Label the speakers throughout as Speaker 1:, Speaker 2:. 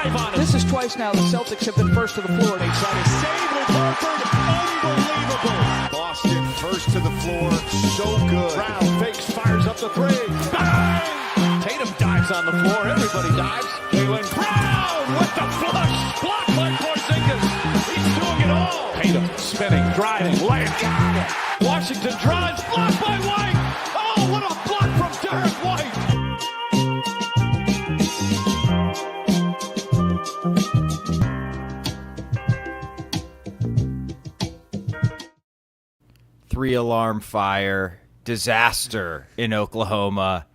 Speaker 1: drive on him.
Speaker 2: This is twice now the Celtics have been first to the floor.
Speaker 1: They try to save with Horford. Unbelievable.
Speaker 3: Boston first to the floor. So good.
Speaker 1: Brown fakes, fires up the three. Bang! Tatum dives on the floor. Everybody dives. Jaylen Brown with the flush. Blocked by Porzingis. He's doing it all. Tatum spinning, driving, layup. Got it. Washington drives. Blocked by White. Oh, what a block from Derek White.
Speaker 4: Three-alarm fire, disaster in Oklahoma.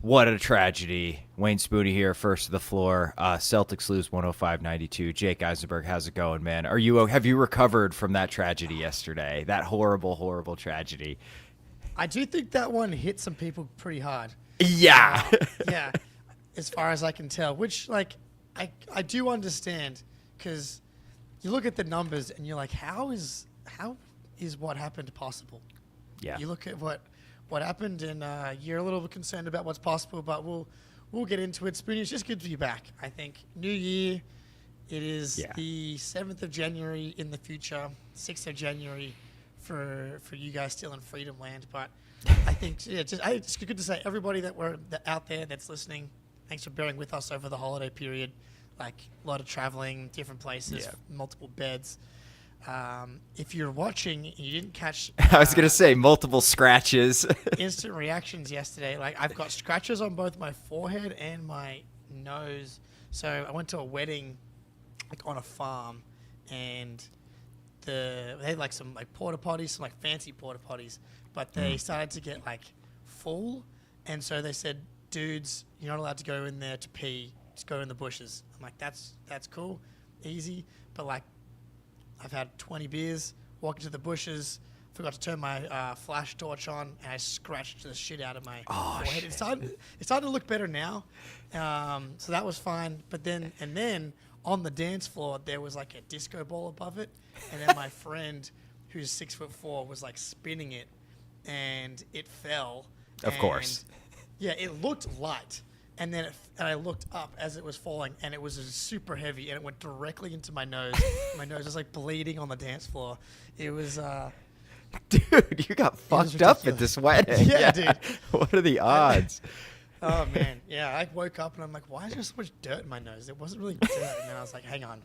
Speaker 4: What a tragedy. Wayne Spooney here, first to the floor. Celtics lose 105-92. Jake Eisenberg, how's it going, man? Have you recovered from that tragedy yesterday? That horrible, horrible tragedy.
Speaker 5: I do think that one hit some people pretty hard.
Speaker 4: Yeah.
Speaker 5: Yeah, as far as I can tell, which, like, I do understand, because you look at the numbers and you're like, how is what happened possible?
Speaker 4: Yeah.
Speaker 5: You look at what happened, and you're a little bit concerned about what's possible, but we'll get into it. Spoony, it's just good to be back. I think New Year, it is the 7th of January in the future, 6th of January for you guys still in Freedom Land. But I think it's good to say, everybody that out there that's listening, thanks for bearing with us over the holiday period. Like, a lot of traveling, different places, multiple beds. If you're watching and you didn't catch
Speaker 4: I was going to say multiple scratches.
Speaker 5: instant reactions yesterday, like, I've got scratches on both my forehead and my nose. So I went to a wedding, like, on a farm, and they had like some like porta potties, some like fancy porta potties, but they started to get like full, and so they said, dudes, you're not allowed to go in there to pee, just go in the bushes. I'm like, that's cool, easy, but like, I've had 20 beers, walked into the bushes, forgot to turn my flash torch on, and I scratched the shit out of my forehead. It's starting to look better now, so that was fine. But then on the dance floor, there was like a disco ball above it, and then my friend, who's 6'4", was like spinning it, and it fell.
Speaker 4: Of course.
Speaker 5: Yeah, it looked light. And then I looked up as it was falling, and it was super heavy, and it went directly into my nose. My nose was like bleeding on the dance floor. It was,
Speaker 4: dude, you got fucked up at this wedding.
Speaker 5: Yeah, dude.
Speaker 4: What are the odds?
Speaker 5: Oh man, yeah. I woke up and I'm like, why is there so much dirt in my nose? It wasn't really dirt. And then I was like, hang on,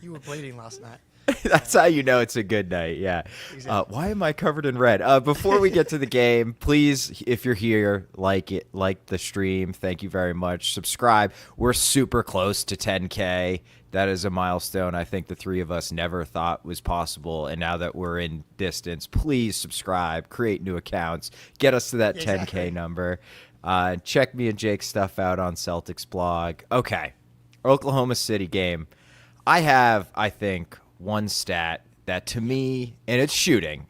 Speaker 5: you were bleeding last night.
Speaker 4: That's how you know it's a good night, yeah.
Speaker 5: Exactly.
Speaker 4: Why am I covered in red? Before we get to the game, please, if you're here, like the stream. Thank you very much. Subscribe. We're super close to 10K. That is a milestone I think the three of us never thought was possible. And now that we're in distance, please subscribe, create new accounts, get us to that 10K number. Check me and Jake's stuff out on Celtics blog. Okay, Oklahoma City game. I have, I think, one stat that to me, and it's shooting,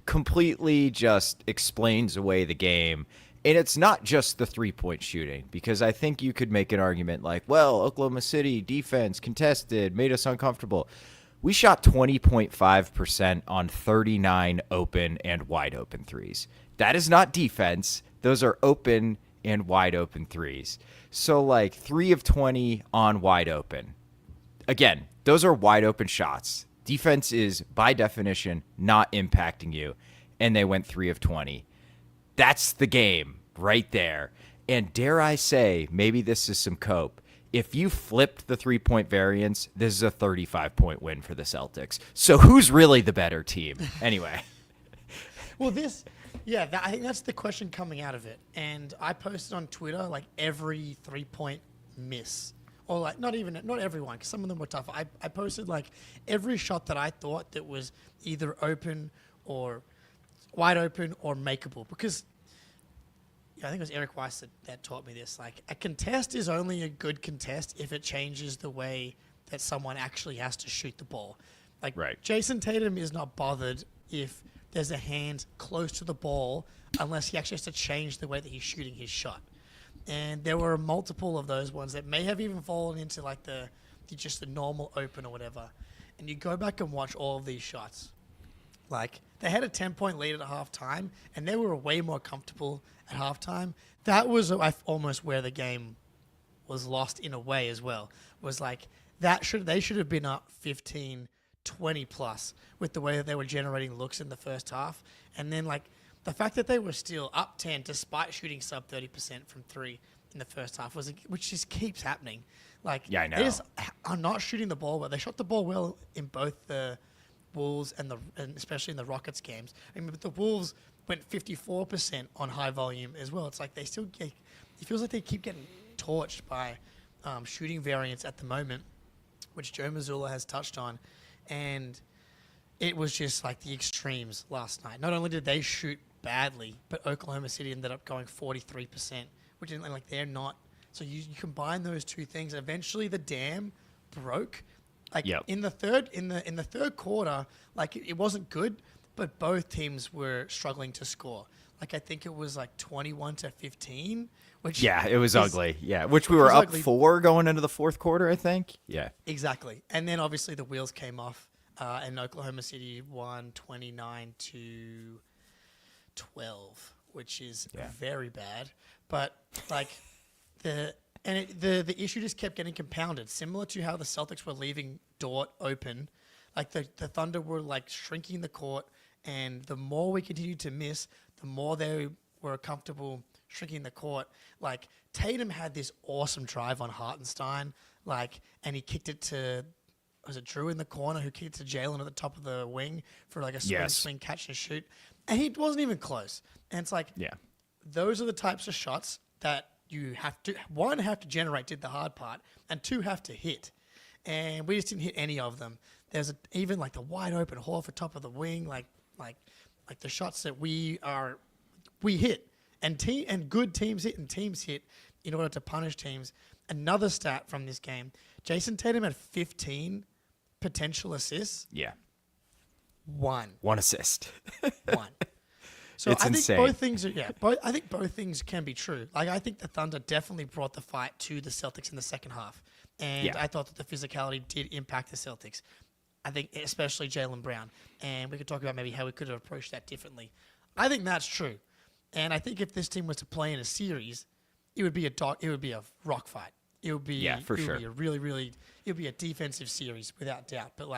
Speaker 4: completely just explains away the game. And it's not just the three-point shooting, because I think you could make an argument like, well, Oklahoma City defense contested, made us uncomfortable. We shot 20.5% on 39 open and wide open threes. That is not defense. Those are open and wide open threes. So like 3 of 20 on wide open. Again, those are wide open shots. Defense is, by definition, not impacting you. And they went 3 of 20. That's the game right there. And dare I say, maybe this is some cope. If you flipped the 3-point variance, this is a 35-point win for the Celtics. So who's really the better team? Anyway.
Speaker 5: Well, I think that's the question coming out of it. And I posted on Twitter like every 3-point miss. Or like not everyone, because some of them were tough. I posted like every shot that I thought that was either open or wide open or makeable. Because I think it was Eric Weiss that taught me this. Like, a contest is only a good contest if it changes the way that someone actually has to shoot the ball. Like, Jason Tatum is not bothered if there's a hand close to the ball unless he actually has to change the way that he's shooting his shot. And there were multiple of those ones that may have even fallen into like the normal open or whatever. And you go back and watch all of these shots. Like, they had a 10-point lead at halftime, and they were way more comfortable at halftime. That was almost where the game was lost in a way as well. Was like they should have been up 15, 20 plus with the way that they were generating looks in the first half, and then like the fact that they were still up 10 despite shooting sub 30% from three in the first half which just keeps happening. Like
Speaker 4: Yeah, I know.
Speaker 5: they just are not shooting the ball well. They shot the ball well in both the Wolves and especially in the Rockets games. I mean, but the Wolves went 54% on high volume as well. It's like it feels like they keep getting torched by shooting variants at the moment, which Joe Mazzulla has touched on, and it was just like the extremes last night. Not only did they shoot badly, but Oklahoma City ended up going 43%, which is like they're not. So you combine those two things, eventually the dam broke. Like in the third quarter, like it wasn't good, but both teams were struggling to score. Like I think it was like 21-15, which
Speaker 4: it was ugly. Yeah, which we were up ugly. 4 going into the fourth quarter, I think. Yeah,
Speaker 5: exactly. And then obviously the wheels came off, and Oklahoma City won 29-12, which is very bad. But like the issue just kept getting compounded, similar to how the Celtics were leaving Dort open. Like the Thunder were like shrinking the court, and the more we continued to miss, the more they were comfortable shrinking the court. Like Tatum had this awesome drive on Hartenstein, and he kicked it to, was it Drew in the corner who kicked it to Jaylen at the top of the wing for like a swing catch and shoot, and he wasn't even close. And it's like, those are the types of shots that you have to, one, have to generate, did the hard part, and two, have to hit. And we just didn't hit any of them. There's even like the wide open Horford top of the wing, like the shots that we hit, and good teams hit and teams hit in order to punish teams. Another stat from this game: Jason Tatum had 15 potential assists.
Speaker 4: Yeah,
Speaker 5: one
Speaker 4: assist.
Speaker 5: One. So
Speaker 4: it's
Speaker 5: I think
Speaker 4: insane.
Speaker 5: both things are I think both things can be true. Like I think the Thunder definitely brought the fight to the Celtics in the second half, and I thought that the physicality did impact the Celtics. I think especially Jaylen Brown, and we could talk about maybe how we could have approached that differently. I think that's true, and I think if this team was to play in a series, it would be a rock fight. It would be
Speaker 4: for sure.
Speaker 5: It would be a defensive series without doubt. But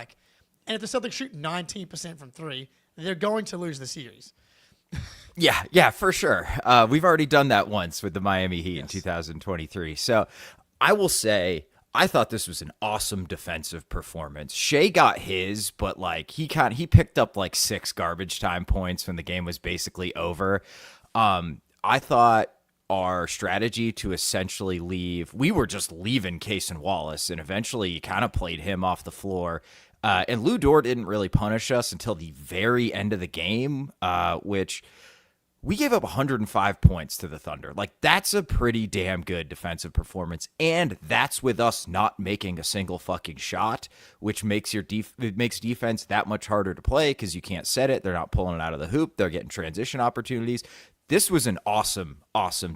Speaker 5: and if the Celtics shoot 19% from three, they're going to lose the series.
Speaker 4: Yeah, for sure. We've already done that once with the Miami Heat in 2023. So I will say, I thought this was an awesome defensive performance. Shea got his, but he picked up 6 garbage time points when the game was basically over. I thought our strategy to essentially we were just leaving Case and Wallace, and eventually you kind of played him off the floor. And Lou Dort didn't really punish us until the very end of the game, which we gave up 105 points to the Thunder. That's a pretty damn good defensive performance, and that's with us not making a single fucking shot, which makes it makes defense that much harder to play because you can't set it. They're not pulling it out of the hoop. They're getting transition opportunities. This was an awesome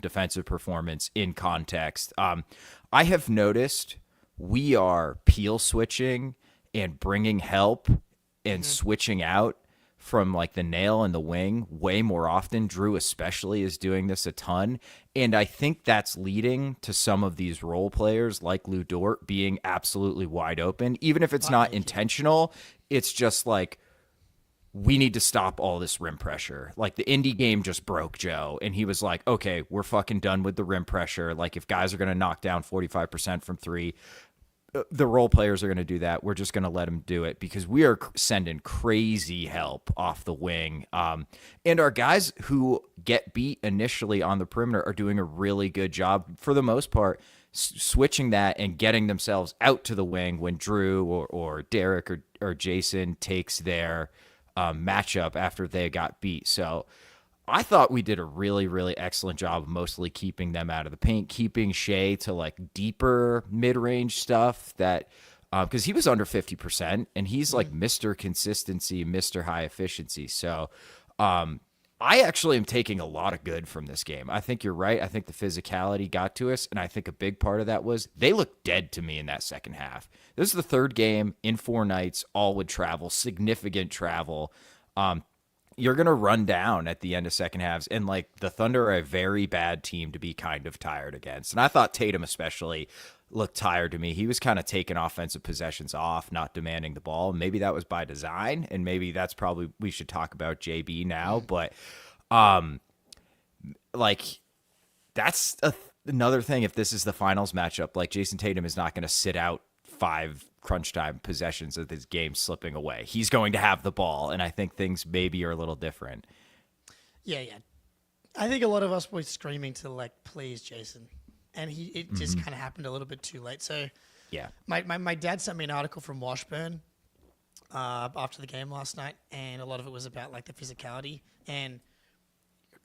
Speaker 4: defensive performance in context. I have noticed we are peel switching and bringing help and switching out from the nail and the wing way more often. Drew especially is doing this a ton. And I think that's leading to some of these role players like Lou Dort being absolutely wide open. Even if it's not intentional, it's just we need to stop all this rim pressure. The Indy game just broke Joe, and he was like, okay, we're fucking done with the rim pressure. If guys are going to knock down 45% from three, the role players are going to do that. We're just going to let them do it because we are sending crazy help off the wing. And our guys who get beat initially on the perimeter are doing a really good job, for the most part, switching that and getting themselves out to the wing when Drew or Derek or Jason takes their matchup after they got beat. So I thought we did a really, really excellent job of mostly keeping them out of the paint, keeping Shea to deeper mid-range stuff that because he was under 50% and he's Mr. Consistency, Mr. High Efficiency. So I actually am taking a lot of good from this game. I think you're right. I think the physicality got to us, and I think a big part of that was they looked dead to me in that second half. This is the third game in 4 nights, all with travel, significant travel. you're going to run down at the end of second halves. And like the Thunder are a very bad team to be kind of tired against. And I thought Tatum especially looked tired to me. He was kind of taking offensive possessions off, not demanding the ball. Maybe that was by design. And maybe that's probably, we should talk about JB now, but like that's another thing. If this is the finals matchup, like Jason Tatum is not going to sit out 5 crunch time possessions of this game slipping away. He's going to have the ball, and I think things maybe are a little different.
Speaker 5: Yeah. I think a lot of us were screaming to like, please, Jason, and it just kind of happened a little bit too late. So
Speaker 4: Yeah.
Speaker 5: my dad sent me an article from Washburn after the game last night, and a lot of it was about like the physicality. And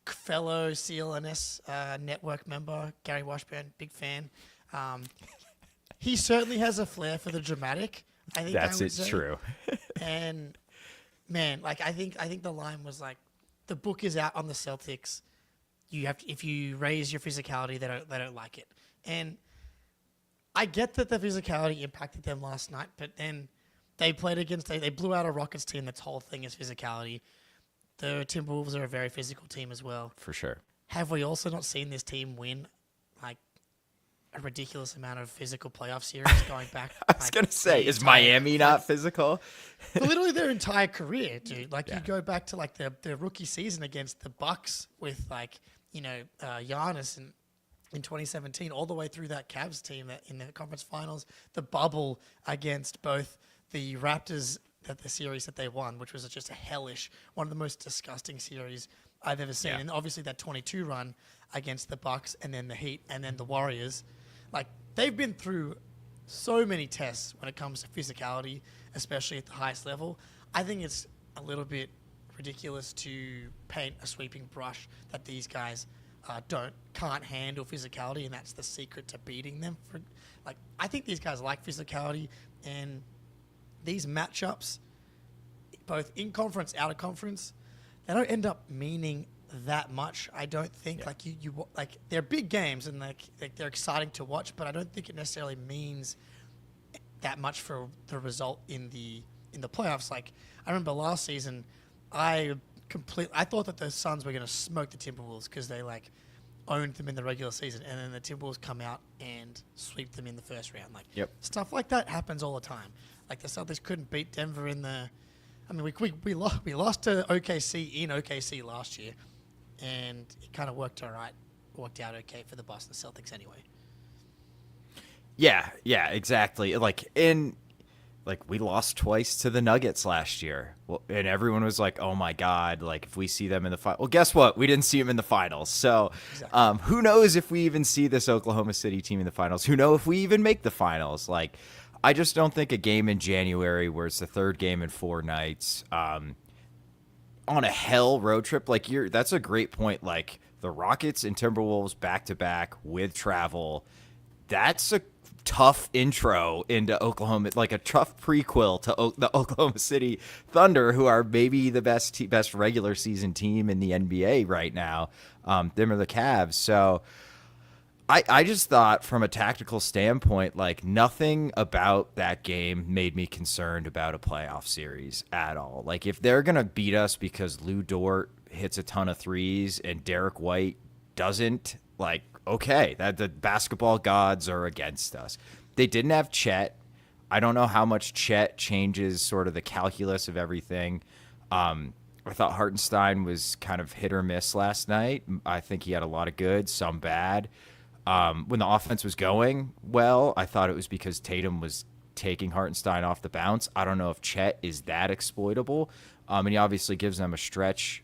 Speaker 5: fellow CLNS network member Gary Washburn, big fan. He certainly has a flair for the dramatic. I think
Speaker 4: That's true.
Speaker 5: And man, like I think the line was like, the book is out on the Celtics. You have to, if you raise your physicality, they don't like it. And I get that the physicality impacted them last night, but then they played against they blew out a Rockets team that's whole thing is physicality. The Timberwolves are a very physical team as well.
Speaker 4: For sure.
Speaker 5: Have we also not seen this team win like a ridiculous amount of physical playoff series going back?
Speaker 4: I was going to say, is Miami not physical?
Speaker 5: Literally their entire career, dude. Like you go back to like the rookie season against the Bucks with like, Giannis in 2017, all the way through that Cavs team that in the conference finals, the bubble against both the Raptors, that the series that they won, which was just a hellish, one of the most disgusting series I've ever seen. Yeah. And obviously that 22 run against the Bucks and then the Heat and then the Warriors. Like, they've been through so many tests when it comes to physicality, especially at the highest level. I think it's a little bit ridiculous to paint a sweeping brush that these guys can't handle physicality, and that's the secret to beating them. I think these guys like physicality, and these matchups, both in conference, out of conference, they don't end up meaning that much. I don't think like they're big games and like they're exciting to watch, but I don't think it necessarily means that much for the result in the playoffs. Like I remember last season, I thought that the Suns were going to smoke the Timberwolves because they like owned them in the regular season, and then the Timberwolves come out and sweep them in the first round. Like stuff like that happens all the time. Like the Celtics couldn't beat Denver in the. I mean, we lost to OKC in OKC last year, and it kind of worked out okay for the Boston Celtics anyway.
Speaker 4: Yeah, exactly. We lost twice to the Nuggets last year. Well, and everyone was like, oh my God, like if we see them in the final. Well, guess what? We didn't see them in the finals. So exactly. Who knows if we even see this Oklahoma City team in the finals? Who knows if we even make the finals? Like, I just don't think a game in January where it's the third game in 4 nights on a hell road trip, like that's a great point. Like the Rockets and Timberwolves back to back with travel. That's a tough intro into Oklahoma, like a tough prequel to the Oklahoma City Thunder, who are maybe the best regular season team in the NBA right now. Them are the Cavs. So I just thought from a tactical standpoint, like nothing about that game made me concerned about a playoff series at all. Like if they're going to beat us because Lou Dort hits a ton of threes and Derek White doesn't, like, okay, that the basketball gods are against us. They didn't have Chet. I don't know how much Chet changes sort of the calculus of everything. I thought Hartenstein was kind of hit or miss last night. I think he had a lot of good, some bad. When the offense was going well, I thought it was because Tatum was taking Hartenstein off the bounce. I don't know if Chet is that exploitable. And he obviously gives them a stretch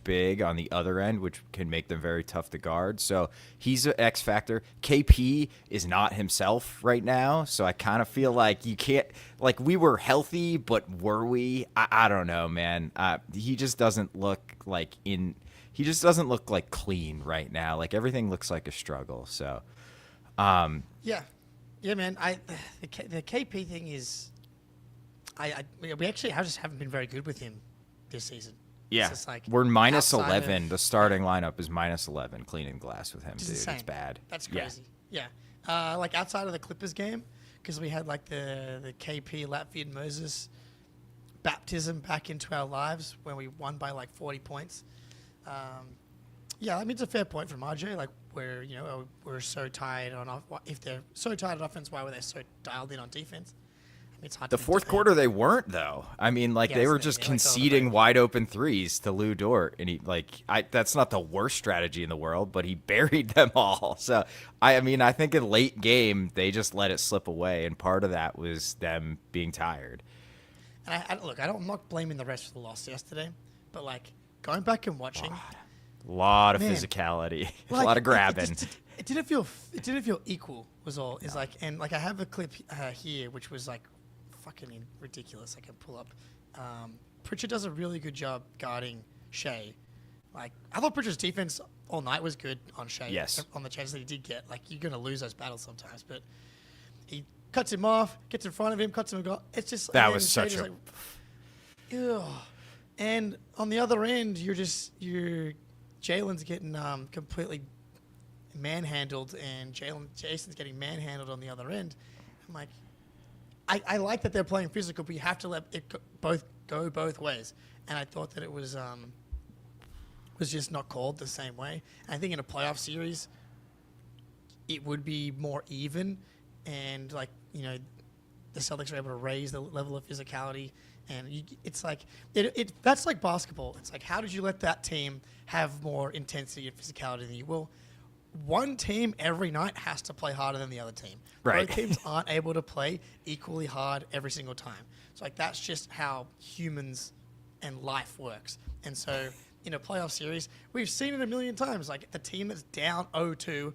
Speaker 4: big on the other end, which can make them very tough to guard. So he's an X factor. KP is not himself right now. So I kind of feel like you can't, like we were healthy, but were we? I don't know, man. He just doesn't look like clean right now. Like everything looks like a struggle. So,
Speaker 5: yeah, man. The KP thing is, I just haven't been very good with him this season.
Speaker 4: Yeah,
Speaker 5: it's like
Speaker 4: we're minus 11. The starting lineup is minus 11. Cleaning glass with him, dude.
Speaker 5: Insane.
Speaker 4: It's bad.
Speaker 5: That's crazy. Yeah. Like outside of the Clippers game, because we had like the KP Latvian Moses baptism back into our lives when we won by like 40 points. Yeah, I mean, it's a fair point from RJ. Like, we're so tired if they're so tired on offense, why were they so dialed in on defense? I mean, it's hard.
Speaker 4: The fourth quarter, they weren't though. I mean, like they were just conceding wide open threes to Lou Dort, and that's not the worst strategy in the world, but he buried them all. So I mean, I think in late game they just let it slip away, and part of that was them being tired.
Speaker 5: And I'm not blaming the rest for the loss yesterday, but like going back and watching.
Speaker 4: A lot of physicality, a lot of grabbing.
Speaker 5: It didn't feel equal. Was all is like, and like I have a clip here which was like fucking ridiculous. I can pull up. Pritchard does a really good job guarding Shea. Like I thought Pritchard's defense all night was good on Shea.
Speaker 4: Yes.
Speaker 5: On the chances that he did get. Like you're gonna lose those battles sometimes, but he cuts him off, gets in front of him, cuts him. It's just
Speaker 4: that was such a.
Speaker 5: Like, ugh. And on the other end, you're Jaylen's getting completely manhandled, and Jason's getting manhandled on the other end. I'm like, I like that they're playing physical, but you have to let it go both ways. And I thought that it was just not called the same way. And I think in a playoff series, it would be more even, and like the Celtics are able to raise the level of physicality. And it's like that's like basketball. It's like, how did you let that team have more intensity and physicality than you will? One team every night has to play harder than the other team.
Speaker 4: Right.
Speaker 5: Both teams aren't able to play equally hard every single time. So like that's just how humans and life works. And so in a playoff series, we've seen it a million times. Like the team that's down 0-2,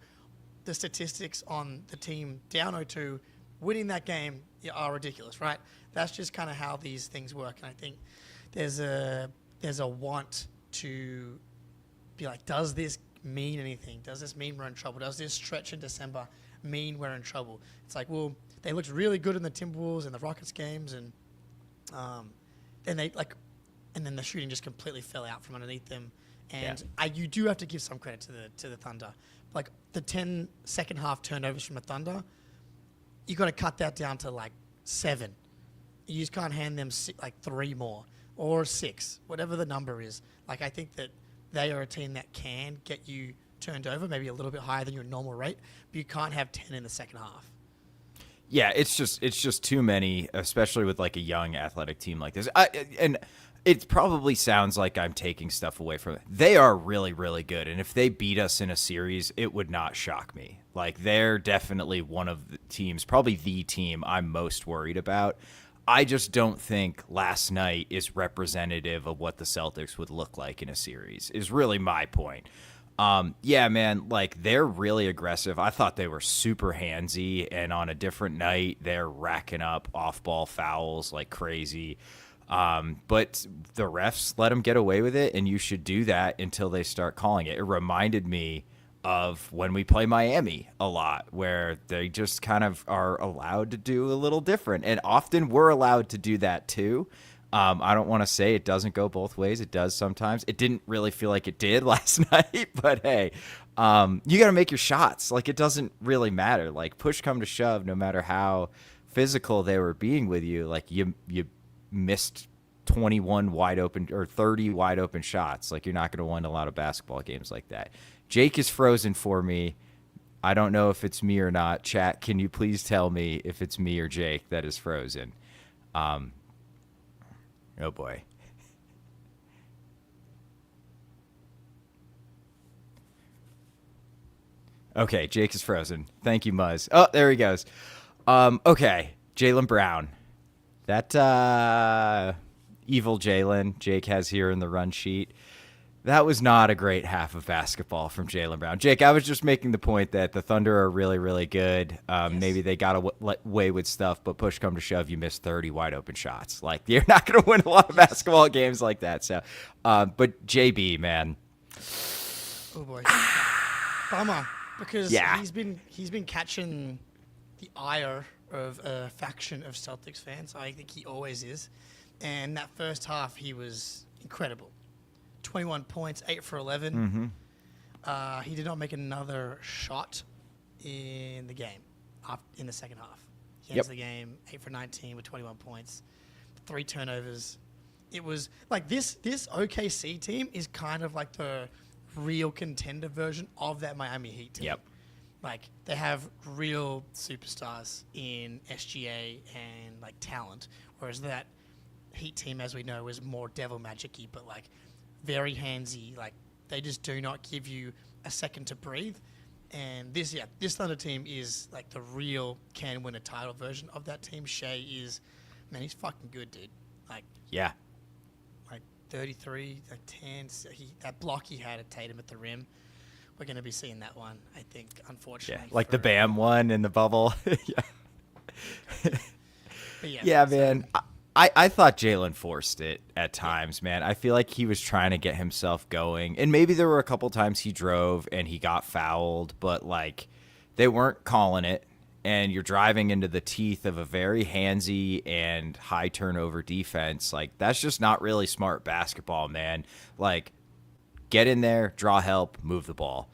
Speaker 5: the statistics on the team down 0-2 winning that game are ridiculous, right? That's just kind of how these things work. And I think there's a want to be like, does this mean anything? Does this mean we're in trouble? Does this stretch in December mean we're in trouble? It's like, well, they looked really good in the Timberwolves and the Rockets games, and then the shooting just completely fell out from underneath them. And you do have to give some credit to the Thunder. Like the 10 second half turnovers from the Thunder, you got to cut that down to like 7. You just can't hand them 3 more or 6, whatever the number is. Like I think that they are a team that can get you turned over, maybe a little bit higher than your normal rate, but you can't have 10 in the second half.
Speaker 4: Yeah, it's just too many, especially with like a young athletic team like this. And it probably sounds like I'm taking stuff away from it. They are really, really good. And if they beat us in a series, it would not shock me. Like they're definitely one of the teams, probably the team I'm most worried about. I just don't think last night is representative of what the Celtics would look like in a series, is really my point. Yeah, man, like they're really aggressive. I thought they were super handsy, and on a different night, they're racking up off-ball fouls like crazy. But the refs let them get away with it, and you should do that until they start calling it. It reminded me of when we play Miami a lot, where they just kind of are allowed to do a little different, and often we're allowed to do that too. I don't want to say it doesn't go both ways. It does sometimes. It didn't really feel like it did last night, but hey, you got to make your shots. Like it doesn't really matter. Like push come to shove, no matter how physical they were being with you, like you missed 21 wide open or 30 wide open shots. Like you're not going to win a lot of basketball games like that. Jake is frozen for me. I don't know if it's me or not. Chat, can you please tell me if it's me or Jake that is frozen? Oh boy. Okay, Jake is frozen. Thank you, Muzz. Oh, there he goes. Okay, Jaylen Brown. That evil Jaylen Jake has here in the run sheet. That was not a great half of basketball from Jaylen Brown. Jake, I was just making the point that the Thunder are really, really good. Yes. Maybe they got away with stuff, but push come to shove, you missed 30 wide open shots. Like, you're not going to win a lot of basketball games like that. So, but JB, man.
Speaker 5: Oh boy, bummer, because he's been catching the ire of a faction of Celtics fans. I think he always is, and that first half he was incredible. 21 points, 8 for 11. Mm-hmm. He did not make another shot in the game in the second half. He ends the game 8 for 19 with 21 points. The 3 turnovers. It was like this OKC team is kind of like the real contender version of that Miami Heat team.
Speaker 4: Yep.
Speaker 5: Like they have real superstars in SGA and like talent, whereas that Heat team, as we know, is more devil magic-y, but like very handsy. Like they just do not give you a second to breathe. And this Thunder team is like the real can win a title version of that team. Shea is, man, he's fucking good, dude. Like
Speaker 4: Yeah.
Speaker 5: like 33, like 10. That block he had at Tatum at the rim. We're going to be seeing that one, I think, unfortunately.
Speaker 4: Yeah. Like the Bam one in the bubble. Yeah.
Speaker 5: But
Speaker 4: Yeah, man. I thought Jaylen forced it at times, man. I feel like he was trying to get himself going. And maybe there were a couple times he drove and he got fouled, but like they weren't calling it. And you're driving into the teeth of a very handsy and high turnover defense. Like that's just not really smart basketball, man. Like get in there, draw help, move the ball.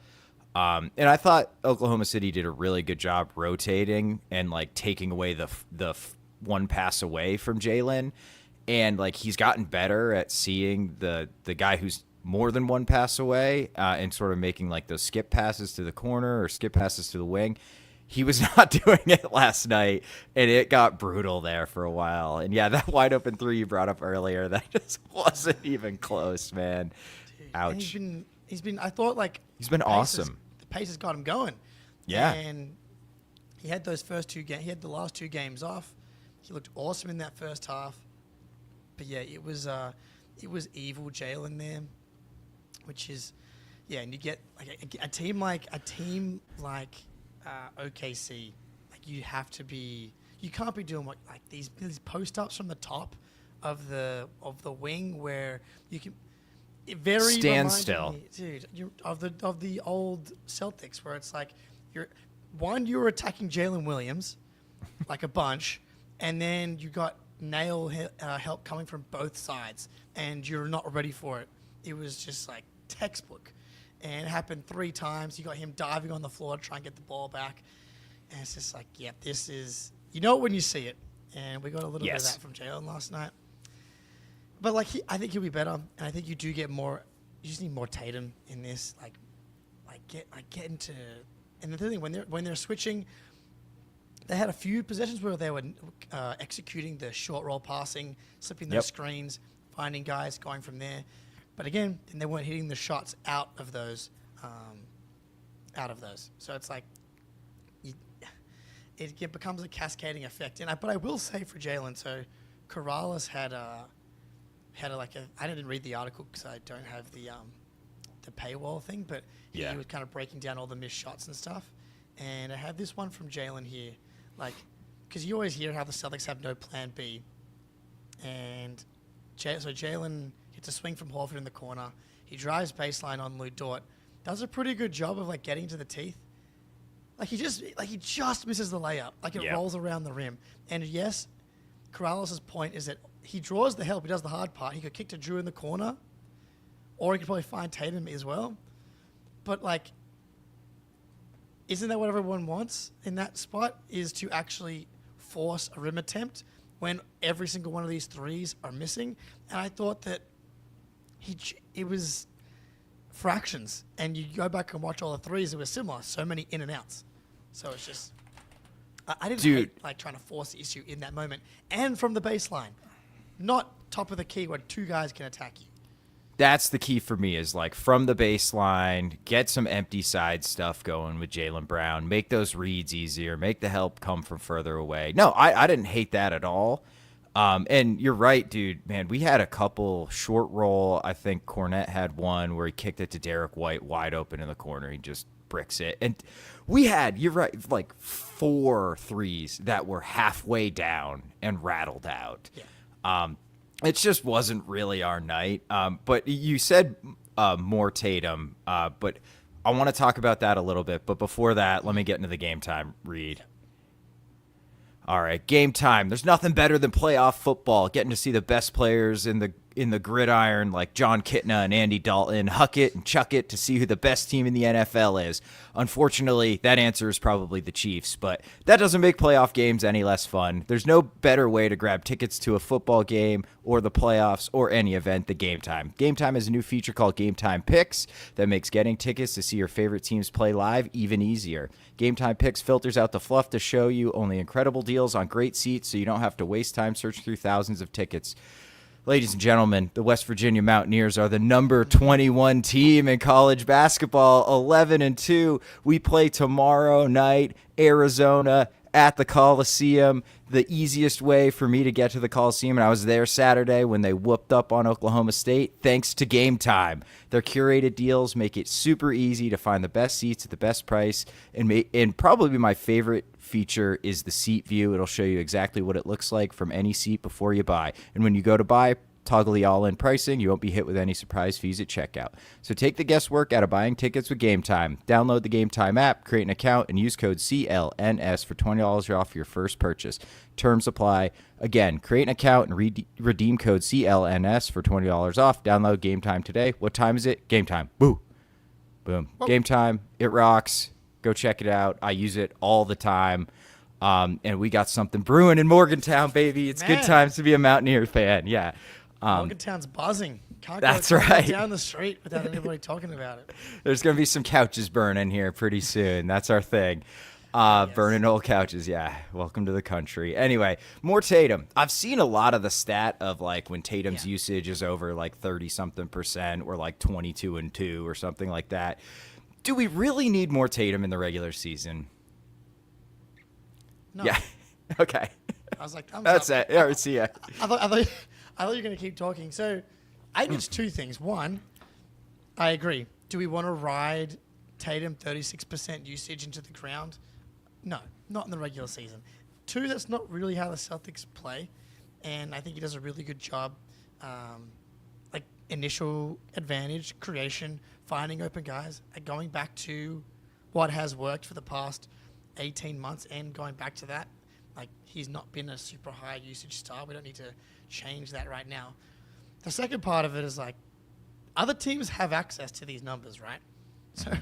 Speaker 4: And I thought Oklahoma City did a really good job rotating and like taking away the one pass away from Jaylen, and like he's gotten better at seeing the guy who's more than one pass away and sort of making like those skip passes to the corner or skip passes to the wing. He was not doing it last night, and it got brutal there for a while. And yeah, that wide open 3 you brought up earlier, that just wasn't even close, man.
Speaker 5: Dude,
Speaker 4: Ouch.
Speaker 5: and he's been. I thought like
Speaker 4: He's been awesome.
Speaker 5: The pace has got him going.
Speaker 4: Yeah.
Speaker 5: And he had those first 2 games. He had the last 2 games off. He looked awesome in that first half. But yeah, it was evil Jaylen there, which is, yeah. And you get like a team like OKC. Like you have to be. You can't be doing like these post ups from the top of the wing where you can. It very
Speaker 4: Stand
Speaker 5: reminded
Speaker 4: still.
Speaker 5: me, dude, of the old Celtics where it's like you're attacking Jalen Williams like a bunch, and then you got nail help coming from both sides, and you're not ready for it. It was just like textbook, and it happened 3 times. You got him diving on the floor to try and get the ball back, and it's just like, yeah, this is, you know it when you see it, and we got a little bit of that from Jaylen last night. But like I think he'll be better, and I think you do get more. You just need more Tatum in this, get into. And the thing when they're switching, they had a few possessions where they were executing the short roll passing, slipping those screens, finding guys, going from there. But again, then they weren't hitting the shots out of those. So it's like it becomes a cascading effect. But I will say for Jaylen, so Corrales had I didn't read the article because I don't have the paywall thing, but he was kind of breaking down all the missed shots and stuff. And I have this one from Jaylen here, like, because you always hear how the Celtics have no plan B. And so Jaylen gets a swing from Horford in the corner. He drives baseline on Lou Dort. Does a pretty good job of like getting to the teeth. Like he just misses the layup. Like it rolls around the rim. And yes, Corrales' point is that he draws the help. He does the hard part. He could kick to Drew in the corner, or he could probably find Tatum as well. But like, isn't that what everyone wants in that spot? Is to actually force a rim attempt when every single one of these threes are missing? And I thought that it was fractions. And you go back and watch all the threes; it was similar. So many in and outs. So it's just. I didn't hate like trying to force the issue in that moment, and from the baseline, not top of the key where 2 guys can attack you.
Speaker 4: That's the key for me, is like from the baseline, get some empty side stuff going with Jaylen Brown, make those reads easier, make the help come from further away. No, I didn't hate that at all. And you're right, dude, man, we had a couple short roll. I think Cornette had one where he kicked it to Derek White wide open in the corner. He just bricks it. And we had, you're right, like 4 threes that were halfway down and rattled out. Yeah. It just wasn't really our night. But you said more Tatum, but I want to talk about that a little bit. But before that, let me get into the game time read. All right, game time. There's nothing better than playoff football, getting to see the best players in in the gridiron like John Kitna and Andy Dalton, huck it and chuck it to see who the best team in the NFL is? Unfortunately, that answer is probably the Chiefs, but that doesn't make playoff games any less fun. There's no better way to grab tickets to a football game or the playoffs or any event than Game Time. Game Time has a new feature called Game Time Picks that makes getting tickets to see your favorite teams play live even easier. Game Time Picks filters out the fluff to show you only incredible deals on great seats so you don't have to waste time searching through thousands of tickets. Ladies and gentlemen, the West Virginia Mountaineers are the number 21 team in college basketball, 11-2. We play tomorrow night, Arizona, at the Coliseum. The easiest way for me to get to the Coliseum, and I was there Saturday when they whooped up on Oklahoma State, thanks to Game Time. Their curated deals make it super easy to find the best seats at the best price, and probably my favorite feature is the seat view. It'll show you exactly what it looks like from any seat before you buy. And when you go to buy, toggle the all-in pricing. You won't be hit with any surprise fees at checkout. So take the guesswork out of buying tickets with Game Time. Download the Game Time app, create an account, and use code CLNS for $20 off your first purchase. Terms apply. Again, create an account and redeem code CLNS for $20 off. Download Game Time today. What time is it? Game Time. Boo. Boom. Whoa. Game Time. It rocks. Go check it out. I use it all the time. And we got something brewing in Morgantown, baby. It's good times to be a Mountaineer fan. Yeah.
Speaker 5: Morgantown's buzzing. Can't
Speaker 4: that's
Speaker 5: go
Speaker 4: right.
Speaker 5: down the street without anybody talking about it.
Speaker 4: There's going to be some couches burning here pretty soon. That's our thing. Yes. Burning old couches. Yeah. Welcome to the country. Anyway, more Tatum. I've seen a lot of the stat of like when Tatum's usage is over like 30-something% or like 22-2 or something like that. Do we really need more Tatum in the regular season?
Speaker 5: No.
Speaker 4: Yeah. Okay.
Speaker 5: I was like,
Speaker 4: that's it. All right, see ya.
Speaker 5: I thought you were going to keep talking. So I think it's two things. One, I agree. Do we want to ride Tatum 36% usage into the ground? No, not in the regular season. Two, that's not really how the Celtics play. And I think he does a really good job, like initial advantage, creation, finding open guys, and going back to what has worked for the past 18 months and going back to that. Like, he's not been a super high usage star. We don't need to change that right now. The second part of it is, like, other teams have access to these numbers, right? So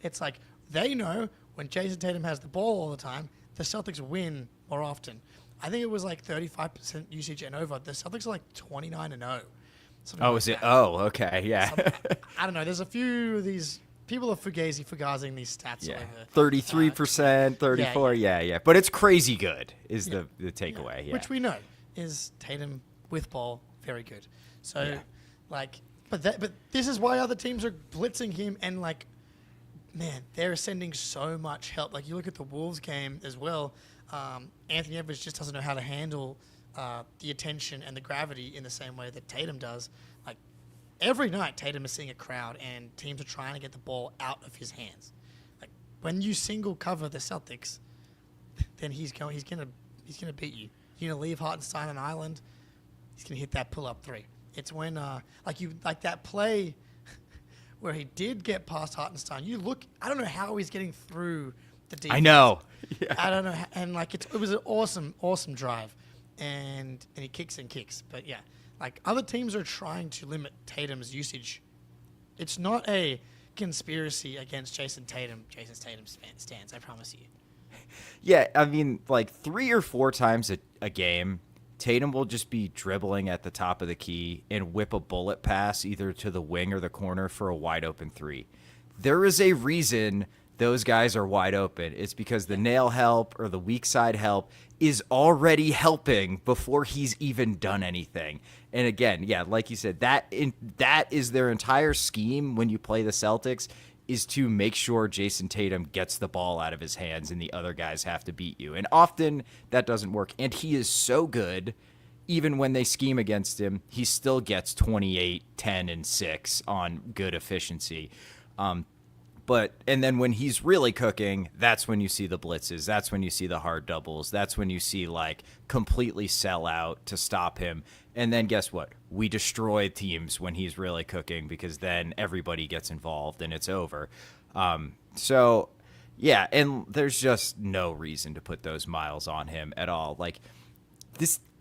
Speaker 5: it's like they know when Jason Tatum has the ball all the time, the Celtics win more often. I think it was like 35% usage and over. The Celtics are like 29-0.
Speaker 4: Oh, is it? Oh, okay, yeah.
Speaker 5: I don't know. There's a few of these people are fugazing these stats.
Speaker 4: Yeah, 33%, 34. Yeah. But it's crazy good. Is the takeaway? Yeah.
Speaker 5: Which we know is Tatum with ball very good. So, but this is why other teams are blitzing him and like, man, they're sending so much help. Like you look at the Wolves game as well. Anthony Edwards just doesn't know how to handle the attention and the gravity in the same way that Tatum does. Like every night, Tatum is seeing a crowd, and teams are trying to get the ball out of his hands. Like when you single cover the Celtics, then he's gonna beat you. You're gonna leave Hartenstein on island. He's gonna hit that pull-up three. It's when like that play where he did get past Hartenstein. I don't know how he's getting through the defense.
Speaker 4: I know. Yeah.
Speaker 5: I don't know, and like it was an awesome drive. And he kicks and kicks. But yeah, like other teams are trying to limit Tatum's usage. It's not a conspiracy against Jason Tatum. Jason Tatum stands, I promise you.
Speaker 4: Yeah, I mean, like 3 or 4 times a game, Tatum will just be dribbling at the top of the key and whip a bullet pass either to the wing or the corner for a wide open three. There is a reason those guys are wide open. It's because the nail help or the weak side help is already helping before he's even done anything. And again, yeah, like you said, that is their entire scheme when you play the Celtics, is to make sure Jason Tatum gets the ball out of his hands and the other guys have to beat you. And often that doesn't work. And he is so good, even when they scheme against him, he still gets 28, 10, and 6 on good efficiency. And then when he's really cooking, that's when you see the blitzes. That's when you see the hard doubles. That's when you see like completely sell out to stop him. And then guess what? We destroy teams when he's really cooking, because then everybody gets involved and it's over. So yeah, and there's just no reason to put those miles on him at all. Like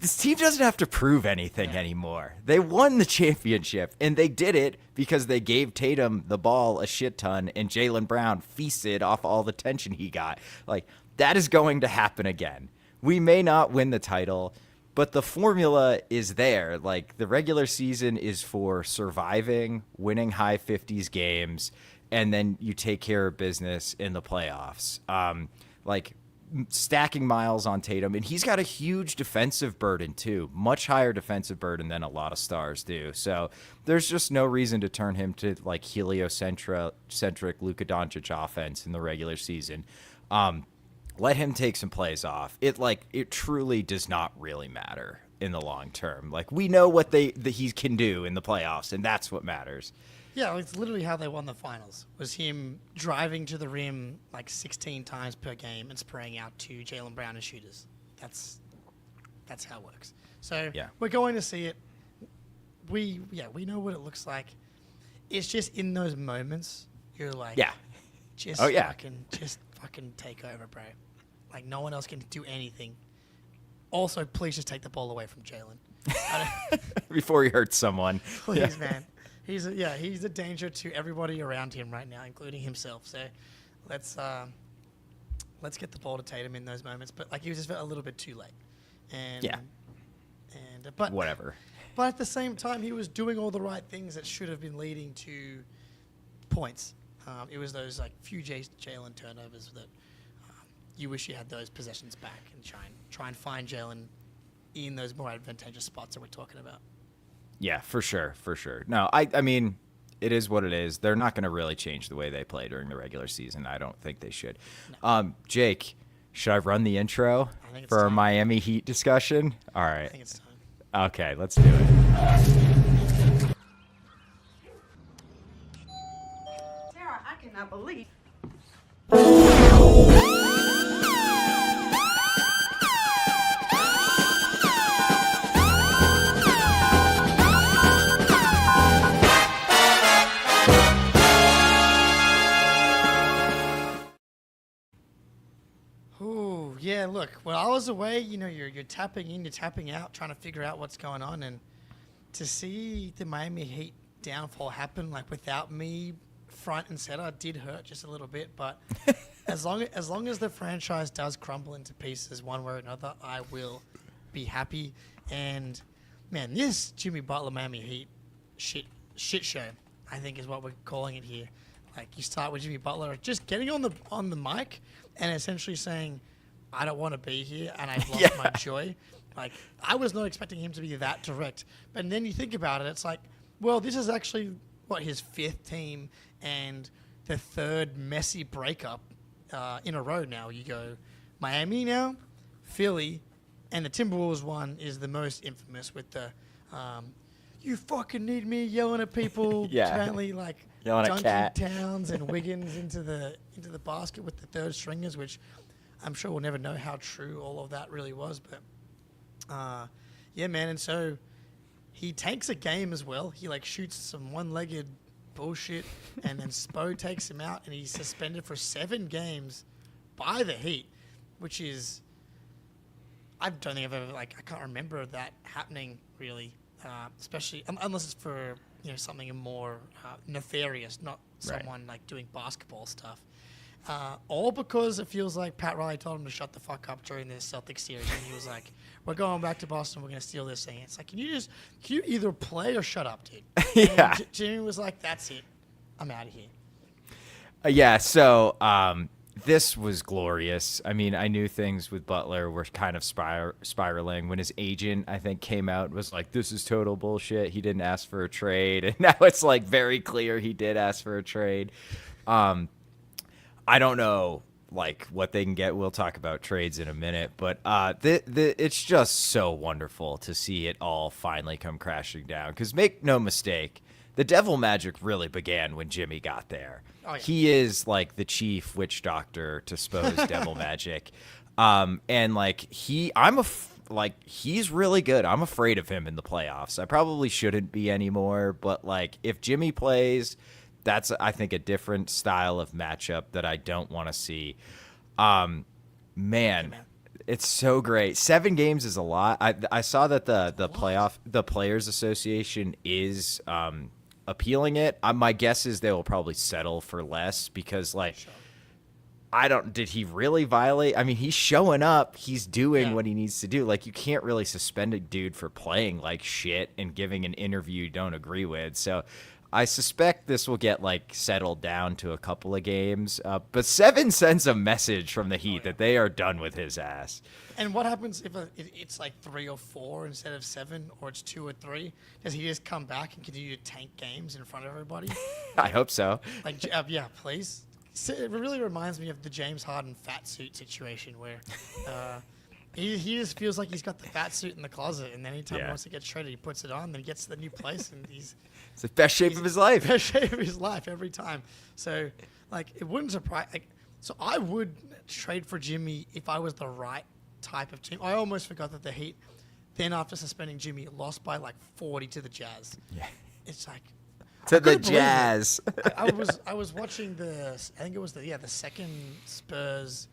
Speaker 4: this team doesn't have to prove anything anymore. They won the championship, and they did it because they gave Tatum the ball a shit ton, and Jaylen Brown feasted off all the tension he got. Like, that is going to happen again. We may not win the title, but the formula is there. Like, the regular season is for surviving, winning high 50s games, and then you take care of business in the playoffs. Stacking miles on Tatum, and he's got a huge defensive burden too, much higher defensive burden than a lot of stars do. So there's just no reason to turn him to like heliocentric Luka Doncic offense in the regular season. Let him take some plays off. It truly does not really matter in the long term. Like, we know what he can do in the playoffs, and that's what matters.
Speaker 5: Yeah, it's literally how they won the finals, was him driving to the rim like 16 times per game and spraying out to Jaylen Brown and shooters. That's how it works. So we're going to see it. We know what it looks like. It's just in those moments you're like, just fucking take over, bro. Like, no one else can do anything. Also, please just take the ball away from Jaylen.
Speaker 4: Before he hurts someone.
Speaker 5: Please, man. He's a danger to everybody around him right now, including himself. So let's get the ball to Tatum in those moments. But like, he was just a little bit too late. But
Speaker 4: whatever.
Speaker 5: But at the same time, he was doing all the right things that should have been leading to points. It was those like few Jaylen turnovers that you wish you had those possessions back and try and find Jaylen in those more advantageous spots that we're talking about.
Speaker 4: Yeah, for sure. No, I mean, it is what it is. They're not going to really change the way they play during the regular season. I don't think they should. No. Jake, should I run the intro for our Miami Heat discussion? All right.
Speaker 5: I think it's time.
Speaker 4: Okay, let's do it.
Speaker 6: Sarah, I cannot believe.
Speaker 5: Yeah, look, when I was away, you're tapping in, you're tapping out, trying to figure out what's going on, and to see the Miami Heat downfall happen, like, without me front and center, did hurt just a little bit. But as long as the franchise does crumble into pieces one way or another, I will be happy. And man, this Jimmy Butler Miami Heat shit show, I think, is what we're calling it here. Like, you start with Jimmy Butler just getting on the mic and essentially saying, I don't want to be here, and I've lost my joy. Like, I was not expecting him to be that direct. But then you think about it, it's like, well, this is actually, his fifth team and the third messy breakup in a row now. You go Miami now, Philly, and the Timberwolves one is the most infamous with the you fucking need me yelling at people. Apparently, like,
Speaker 4: yelling
Speaker 5: dunking
Speaker 4: at Cat.
Speaker 5: Towns and Wiggins into the basket with the third stringers, which I'm sure we'll never know how true all of that really was. But yeah, man. And so he takes a game as well. He like shoots some one-legged bullshit, and then Spo takes him out, and he's suspended for 7 games by the Heat, which is, I don't think I've ever, I can't remember that happening really, especially unless it's for something more nefarious, not someone like doing basketball stuff. All because it feels like Pat Riley told him to shut the fuck up during the Celtics series, and he was like, "We're going back to Boston. We're going to steal this thing." It's like, can you either play or shut up, dude?
Speaker 4: Yeah.
Speaker 5: And Jimmy was like, "That's it. I'm out of here."
Speaker 4: Yeah. So this was glorious. I mean, I knew things with Butler were kind of spiraling when his agent, I think, came out and was like, "This is total bullshit. He didn't ask for a trade," and now it's like very clear he did ask for a trade. I don't know, like, what they can get. We'll talk about trades in a minute, but it's just so wonderful to see it all finally come crashing down. Because make no mistake, the devil magic really began when Jimmy got there. Oh, yeah. He is like the chief witch doctor to Spo's devil magic, and like he's really good. I'm afraid of him in the playoffs. I probably shouldn't be anymore, but like if Jimmy plays, that's, I think, a different style of matchup that I don't want to see. Man, It's so great. 7 games is a lot. I saw that the Players Association is appealing it. My guess is they will probably settle for less because did he really violate? I mean, he's showing up. He's doing what he needs to do. Like, you can't really suspend a dude for playing like shit and giving an interview you don't agree with. So I suspect this will get settled down to a couple of games. But 7 sends a message from the Heat that they are done with his ass.
Speaker 5: And what happens if it's 3 or 4 instead of 7, or it's 2 or 3? Does he just come back and continue to tank games in front of everybody?
Speaker 4: I hope so.
Speaker 5: Yeah, please. It really reminds me of the James Harden fat suit situation where he just feels like he's got the fat suit in the closet, and then anytime he wants to get shredded, he puts it on, then he gets to the new place, and it's
Speaker 4: the best shape of his life.
Speaker 5: Best shape of his life every time. So, it wouldn't surprise. So I would trade for Jimmy if I was the right type of team. I almost forgot that the Heat, then after suspending Jimmy, lost by 40 to the Jazz.
Speaker 4: Yeah,
Speaker 5: it's
Speaker 4: to the Jazz.
Speaker 5: I was watching I think it was the second Spurs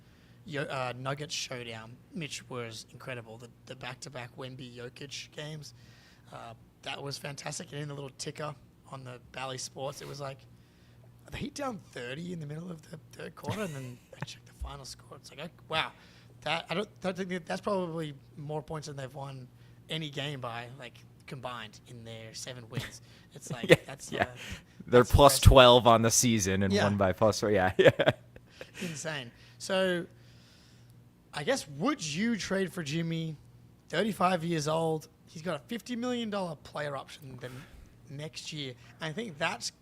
Speaker 5: Nuggets showdown, which was incredible. The back-to-back Wemby Jokic games, that was fantastic. And in the little ticker on the Bally Sports, it was the Heat down 30 in the middle of the third quarter, and then I checked the final score. It's wow, I don't think that's probably more points than they've won any game by combined in their 7 wins. It's
Speaker 4: they're plus 12 on the season and won by plus 4. Yeah.
Speaker 5: Insane. So I guess, would you trade for Jimmy? 35 years old. He's got a $50 million player option next year. I think that's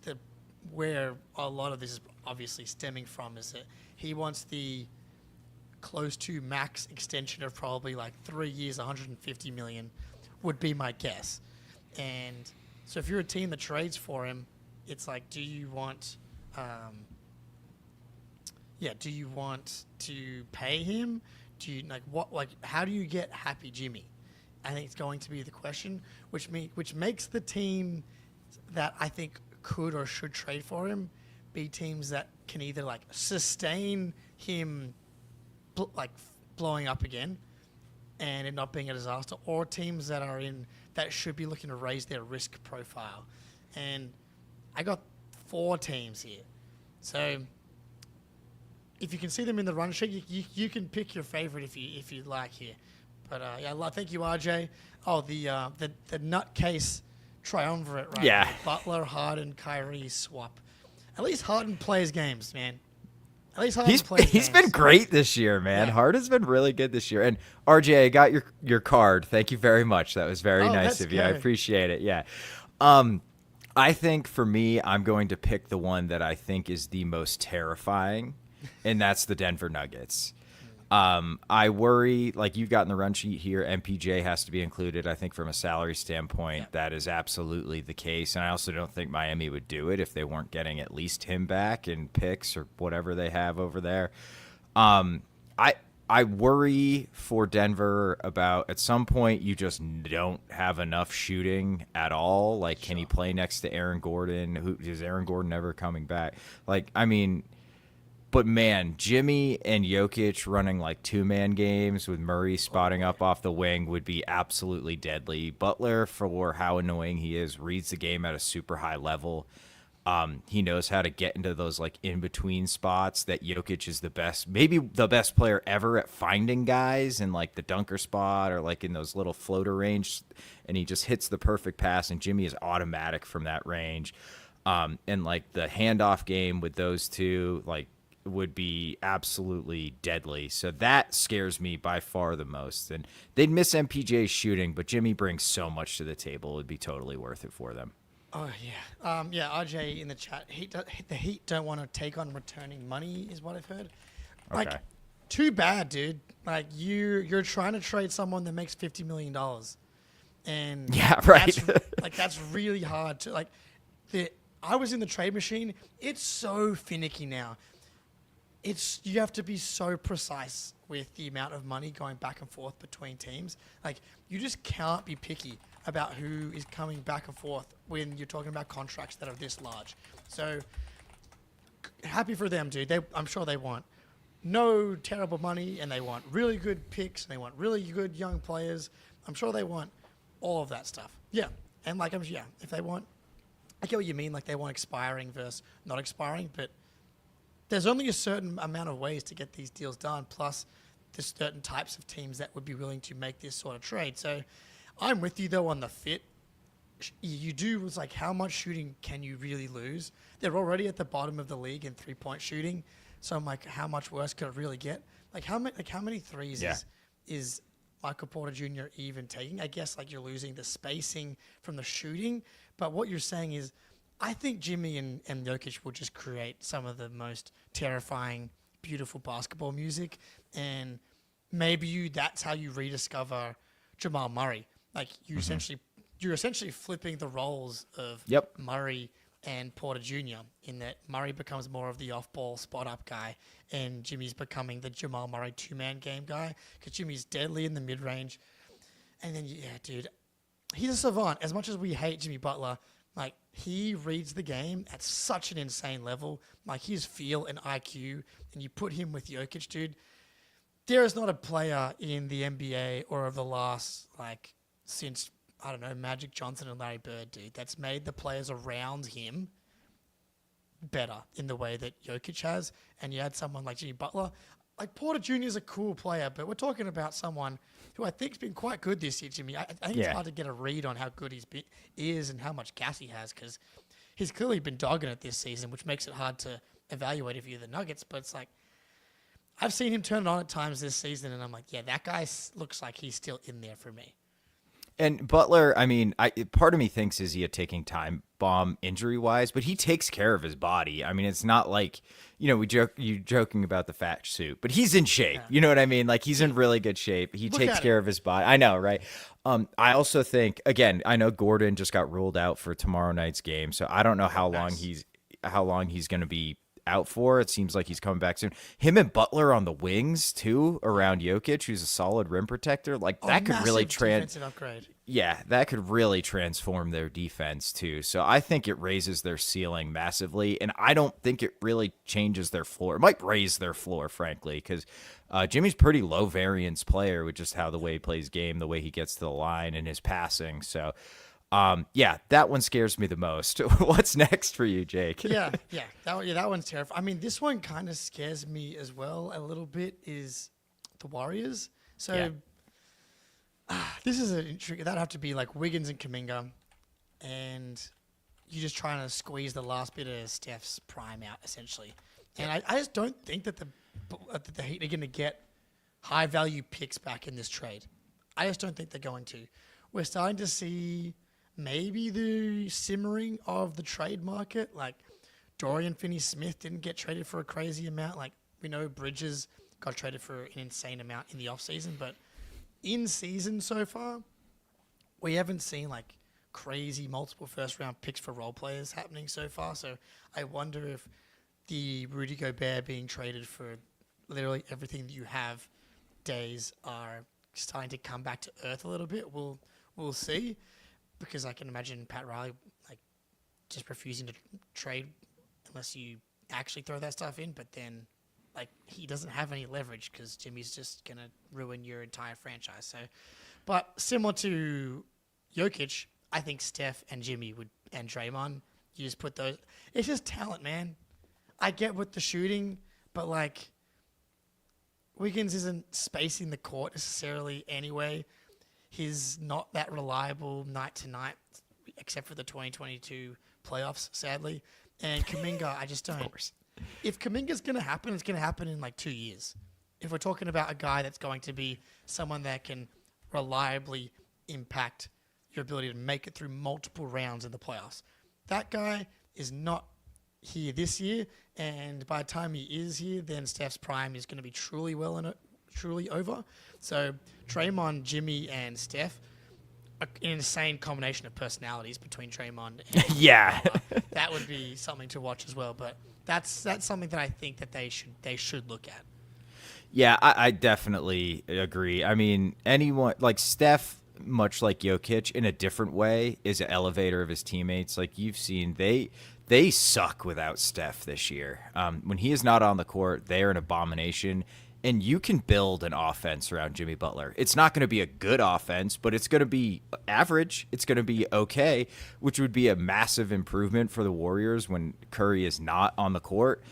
Speaker 5: where a lot of this is obviously stemming from, is that he wants the close to max extension of probably 3 years, $150 million would be my guess. And so if you're a team that trades for him, it's do you want to pay him? Do you how do you get happy Jimmy? I think it's going to be the question, which makes the team that I think could or should trade for him be teams that can either sustain him blowing up again and it not being a disaster, or teams that should be looking to raise their risk profile. And I got 4 teams here. So if you can see them in the run sheet, you can pick your favorite if you like here. But thank you, RJ. Oh, the nutcase triumvirate, right?
Speaker 4: Yeah.
Speaker 5: Butler, Harden, Kyrie swap. At least Harden plays games, man. At least Harden plays games.
Speaker 4: He's been great this year, man.
Speaker 5: Yeah.
Speaker 4: Harden's been really good this year. And RJ, I got your card. Thank you very much. That was very nice of you. I appreciate it. Yeah. I think for me, I'm going to pick the one that I think is the most terrifying, and that's the Denver Nuggets. I worry, you've got in the run sheet here, MPJ has to be included. I think from a salary standpoint, that is absolutely the case. And I also don't think Miami would do it if they weren't getting at least him back in picks or whatever they have over there. I worry for Denver about, at some point, you just don't have enough shooting at all. Can he play next to Aaron Gordon? Is Aaron Gordon ever coming back? But man, Jimmy and Jokic running 2-man games with Murray spotting up off the wing would be absolutely deadly. Butler, for how annoying he is, reads the game at a super high level. He knows how to get into those in-between spots that Jokic is maybe the best player ever at finding guys in the dunker spot or in those little floater range, and he just hits the perfect pass, and Jimmy is automatic from that range. And the handoff game with those two, would be absolutely deadly. So that scares me by far the most. And they'd miss MPJ's shooting, but Jimmy brings so much to the table. It would be totally worth it for them.
Speaker 5: Oh, yeah. RJ in the chat, the Heat don't want to take on returning money is what I've heard.
Speaker 4: Okay.
Speaker 5: Too bad, dude. You're trying to trade someone that makes $50 million. And
Speaker 4: yeah, right.
Speaker 5: That's really hard to, I was in the trade machine. It's so finicky now. You have to be so precise with the amount of money going back and forth between teams. You just can't be picky about who is coming back and forth when you're talking about contracts that are this large. So happy for them, dude. I'm sure they want no terrible money, and they want really good picks, and they want really good young players. I'm sure they want all of that stuff. Yeah, and like if they want, I get what you mean. Like they want expiring versus not expiring, but there's only a certain amount of ways to get these deals done. Plus, there's certain types of teams that would be willing to make this sort of trade. So, I'm with you though on the fit. You do was like how much shooting can you really lose? They're already at the bottom of the league in 3-point shooting. So I'm like, how much worse could it really get? Like how many threes is Michael Porter Jr. even taking? I guess like you're losing the spacing from the shooting. But what you're saying is, I think Jimmy and Jokic will just create some of the most terrifying, beautiful basketball music, and maybe that's how you rediscover Jamal Murray. Like you're essentially flipping the roles of Murray and Porter Jr. in that Murray becomes more of the off-ball spot-up guy, and Jimmy's becoming the Jamal Murray two-man game guy because Jimmy's deadly in the mid-range. And then, dude, he's a savant. As much as we hate Jimmy Butler, like, he reads the game at such an insane level. Like, his feel and IQ, and you put him with Jokic, dude, there is not a player in the NBA or of the last, like, since, I don't know, Magic Johnson and Larry Bird, dude, that's made the players around him better in the way that Jokic has. And you had someone like Jimmy Butler. Like, Porter Jr. is a cool player, but we're talking about someone who I think's been quite good this year, Jimmy. I think it's hard to get a read on how good is and how much gas he has, because he's clearly been dogging it this season, which makes it hard to evaluate if you're the Nuggets. But it's like, I've seen him turn it on at times this season, and I'm like, yeah, that guy looks like he's still in there for me.
Speaker 4: And Butler, I mean, part of me thinks is he a ticking time bomb injury-wise, but he takes care of his body. I mean, it's not like, you joking about the fat suit, but he's in shape. Yeah. You know what I mean? Like, he's in really good shape. He takes care of his body. I know, right? I also think, again, I know Gordon just got ruled out for tomorrow night's game, so I don't know how long he's going to be out for. It seems like he's coming back soon. Him and Butler on the wings too, around Jokic, who's a solid rim protector. Like that could really
Speaker 5: upgrade.
Speaker 4: Yeah, that could really transform their defense too. So I think it raises their ceiling massively, and I don't think it really changes their floor. It might raise their floor, frankly, because Jimmy's pretty low variance player with just how the way he plays game, the way he gets to the line, and his passing. So. That one scares me the most. What's next for you, Jake?
Speaker 5: That one's terrifying. I mean, this one kind of scares me as well a little bit, is the Warriors. So this is an intriguing. That'd have to be like Wiggins and Kuminga, and you're just trying to squeeze the last bit of Steph's prime out, essentially. And I just don't think that the Heat are going to get high value picks back in this trade. I just don't think they're going to. We're starting to see maybe the simmering of the trade market. Like, Dorian Finney-Smith didn't get traded for a crazy amount. Like, we know Bridges got traded for an insane amount in the offseason. But in season so far, we haven't seen, like, crazy multiple first-round picks for role players happening so far. So I wonder if the Rudy Gobert being traded for literally everything that you have days are starting to come back to earth a little bit. We'll see. Because I can imagine Pat Riley like just refusing to trade unless you actually throw that stuff in. But then, like, he doesn't have any leverage because Jimmy's just gonna ruin your entire franchise. So, but similar to Jokic, I think Steph and Jimmy and Draymond, you just put those. It's just talent, man. I get with the shooting, but like Wiggins isn't spacing the court necessarily anyway. He's not that reliable night to night, except for the 2022 playoffs, sadly. And Kuminga, I just don't. Of course. If Kuminga's going to happen, it's going to happen in like 2 years. If we're talking about a guy that's going to be someone that can reliably impact your ability to make it through multiple rounds in the playoffs. That guy is not here this year, and by the time he is here, then Steph's prime is going to be truly over. So Draymond, Jimmy, and Steph, an insane combination of personalities between Draymond and that would be something to watch as well. But that's something that I think that they should look at.
Speaker 4: Yeah, I definitely agree. I mean, anyone like Steph, much like Jokic, in a different way, is an elevator of his teammates. Like you've seen, they suck without Steph this year. When he is not on the court, they are an abomination. And you can build an offense around Jimmy Butler. It's not going to be a good offense, but it's going to be average. It's going to be okay, which would be a massive improvement for the Warriors when Curry is not on the court.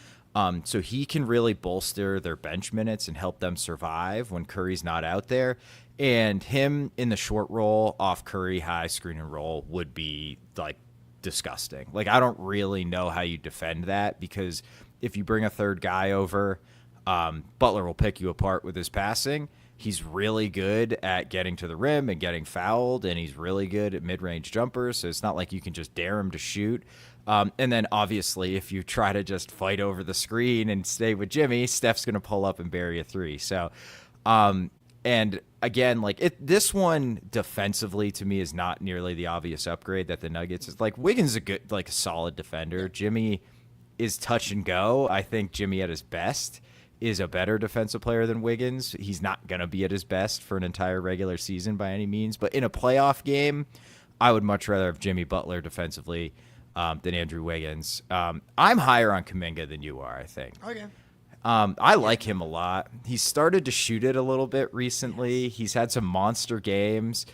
Speaker 4: So he can really bolster their bench minutes and help them survive when Curry's not out there. And him in the short roll off Curry high screen and roll would be like disgusting. Like, I don't really know how you defend that, because if you bring a third guy over, Butler will pick you apart with his passing. He's really good at getting to the rim and getting fouled, and he's really good at mid-range jumpers, so it's not like you can just dare him to shoot. And then, obviously, if you try to just fight over the screen and stay with Jimmy, Steph's going to pull up and bury a three. So, and again, like this one defensively to me is not nearly the obvious upgrade that the Nuggets is. Like, Wiggins is a good, like a solid defender. Jimmy is touch and go. I think Jimmy at his best is a better defensive player than Wiggins. He's not going to be at his best for an entire regular season by any means, but in a playoff game, I would much rather have Jimmy Butler defensively than Andrew Wiggins. I'm higher on Kuminga than you are, I think.
Speaker 5: Okay.
Speaker 4: I like him a lot. He's started to shoot it a little bit recently. Yes. He's had some monster games.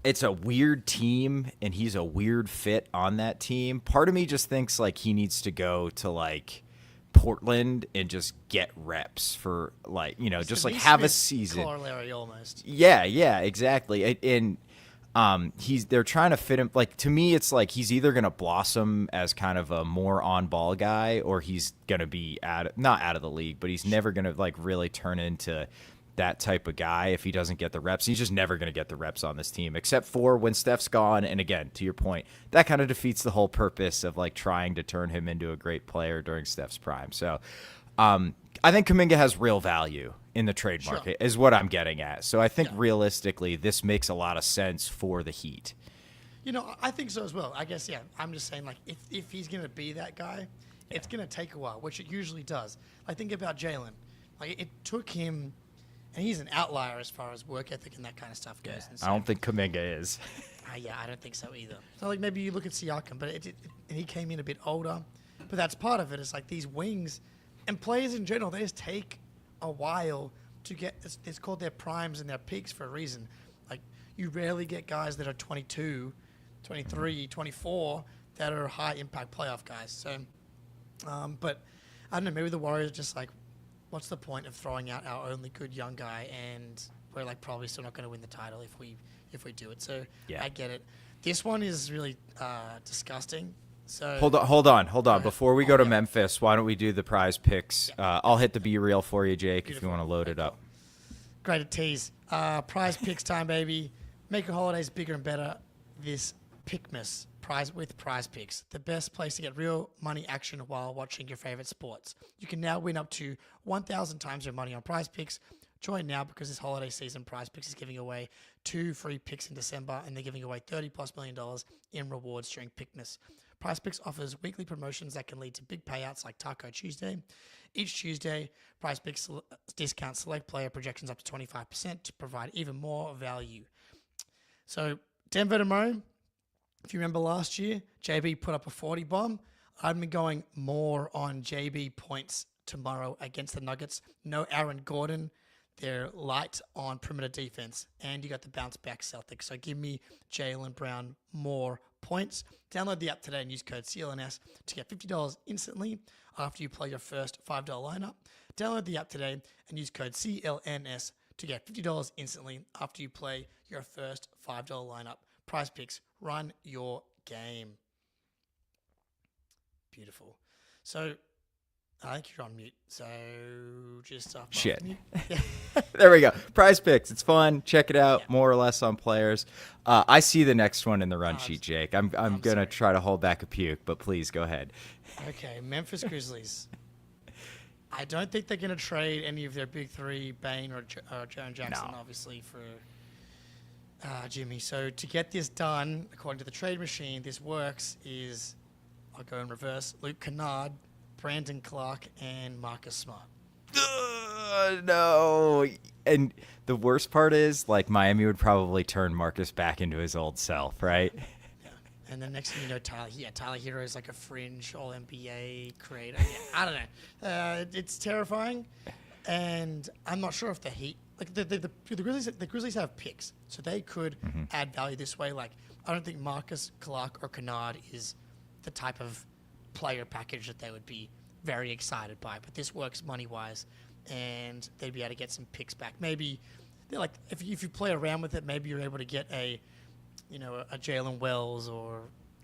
Speaker 4: It's a weird team, and he's a weird fit on that team. Part of me just thinks like he needs to go to like Portland and just get reps for like, you know, just like have a season.
Speaker 5: Corollary almost.
Speaker 4: Yeah, exactly. And they're trying to fit him. Like, to me, it's like he's either going to blossom as kind of a more on-ball guy, or he's going to be not out of the league, but he's never going to like really turn into that type of guy if he doesn't get the reps. He's just never going to get the reps on this team, except for when Steph's gone. And again, to your point, that kind of defeats the whole purpose of like trying to turn him into a great player during Steph's prime. So I think Kuminga has real value in the trade market, is what I'm getting at. So I think realistically, this makes a lot of sense for the Heat.
Speaker 5: You know, I think so as well. I guess, I'm just saying, like, if he's going to be that guy, it's going to take a while, which it usually does. Like, think about Jaylen. Like, it took him, and he's an outlier as far as work ethic and that kind of stuff goes.
Speaker 4: Yeah,
Speaker 5: and so,
Speaker 4: I don't think Kuminga is.
Speaker 5: I don't think so either. So, like, maybe you look at Siakam, but and he came in a bit older. But that's part of it. It's like these wings and players in general, they just take a while to get, it's called their primes and their peaks for a reason. Like, you rarely get guys that are 22, 23, 24 that are high impact playoff guys. So, but I don't know, maybe the Warriors are just like, what's the point of throwing out our only good young guy, and we're like probably still not going to win the title if we do it. So I get it. This one is really disgusting. So
Speaker 4: hold on. Before we go to Memphis, why don't we do the prize picks? I'll hit the B reel for you, Jake, if you want to load it up.
Speaker 5: Great at tease. Prize picks time, baby. Make your holidays bigger and better this Pickmas with Prize Picks, the best place to get real money action while watching your favorite sports. You can now win up to 1,000 times your money on Prize Picks. Join now because this holiday season, Prize Picks is giving away 2 free picks in December, and they're giving away $30+ million in rewards during Pickmas. Prize Picks offers weekly promotions that can lead to big payouts like Taco Tuesday. Each Tuesday, Prize Picks discounts select player projections up to 25% to provide even more value. So, Denver tomorrow, if you remember last year, JB put up a 40 bomb. I've been going more on JB points tomorrow against the Nuggets. No Aaron Gordon. They're light on perimeter defense, and you got the bounce back Celtics. So give me Jaylen Brown more points. Download the app today and use code CLNS to get $50 instantly after you play your first $5 lineup. Download the app today and use code CLNS to get $50 instantly after you play your first $5 lineup. Prize Picks, run your game. Beautiful. So I think you're on mute. So just
Speaker 4: shit.
Speaker 5: Mute.
Speaker 4: There we go. Prize Picks. It's fun. Check it out. More or less on players. I see the next one in the run sheet, Jake. I'm gonna try to hold back a puke, but please go ahead.
Speaker 5: Okay, Memphis Grizzlies. I don't think they're gonna trade any of their big three, Bane or Jaren Jackson, obviously for Jimmy. So to get this done, according to the trade machine, this works is, I'll go in reverse, Luke Kennard, Brandon Clark, and Marcus Smart.
Speaker 4: No. And the worst part is, like, Miami would probably turn Marcus back into his old self, right?
Speaker 5: Yeah. And then next thing you know, Tyler Hero is like a fringe All NBA creator. Yeah, I don't know. It's terrifying, and I'm not sure if the Heat, like the Grizzlies have picks, so they could add value this way. Like, I don't think Marcus, Clark, or Kennard is the type of player package that they would be very excited by, but this works money wise, and they'd be able to get some picks back. Maybe they're like, if you play around with it, maybe you're able to get a Jalen Wells or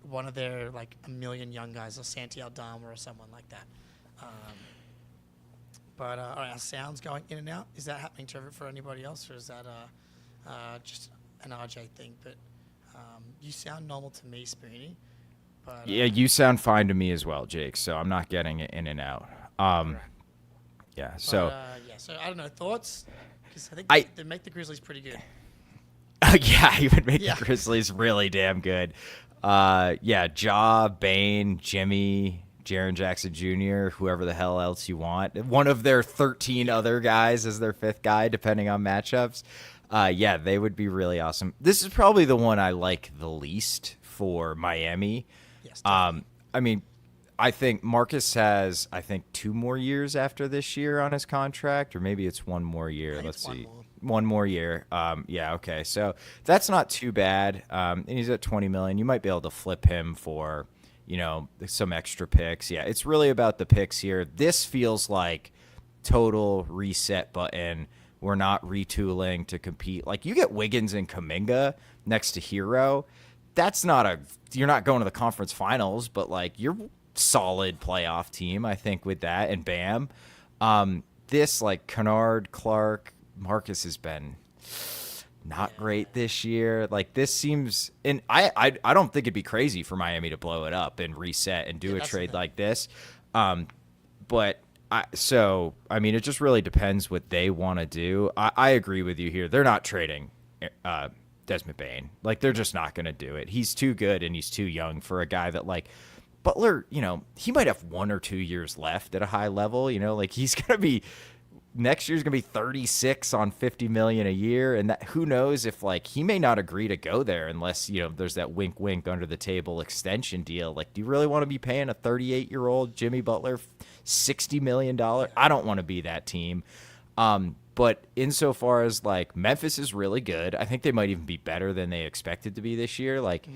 Speaker 5: one of their like a million young guys, or Santi Aldama or someone like that. But all right, our sound's going in and out. Is that happening for anybody else, or is that just an RJ thing? But you sound normal to me, Spoonie. But,
Speaker 4: Yeah, you sound fine to me as well, Jake, so I'm not getting it in and out. Yeah, so...
Speaker 5: so I don't know, thoughts? Because I think they make the Grizzlies pretty good.
Speaker 4: Yeah, he would make the Grizzlies really damn good. Ja, Bane, Jimmy, Jaren Jackson Jr., whoever the hell else you want. One of their 13 other guys as their fifth guy, depending on matchups. They would be really awesome. This is probably the one I like the least for Miami.
Speaker 5: Yes,
Speaker 4: I mean, I think Marcus has, 2 more years after this year on his contract, or maybe it's 1 more year. Let's see. 1 more year. Okay. So that's not too bad. And he's at $20 million. You might be able to flip him for, some extra picks. Yeah, it's really about the picks here. This feels like total reset button. We're not retooling to compete. Like, you get Wiggins and Kuminga next to Hero. You're not going to the conference finals, but like, you're solid playoff team, I think, with that. And Bam, this, like, Kennard, Clark, Marcus has been not great this year. Like, this seems, and I don't think it'd be crazy for Miami to blow it up and reset and do a trade like this. But it just really depends what they want to do. I agree with you here. They're not trading Desmond Bane. Like, they're just not going to do it. He's too good and he's too young for a guy that, like, Butler, he might have 1 or 2 years left at a high level. Like, he's going to be, next year's going to be 36 on $50 million a year. And that, who knows if, like, he may not agree to go there unless, there's that wink, wink under the table extension deal. Like, do you really want to be paying a 38-year-old Jimmy Butler $60 million? I don't want to be that team. But insofar as, like, Memphis is really good, I think they might even be better than they expected to be this year. Like,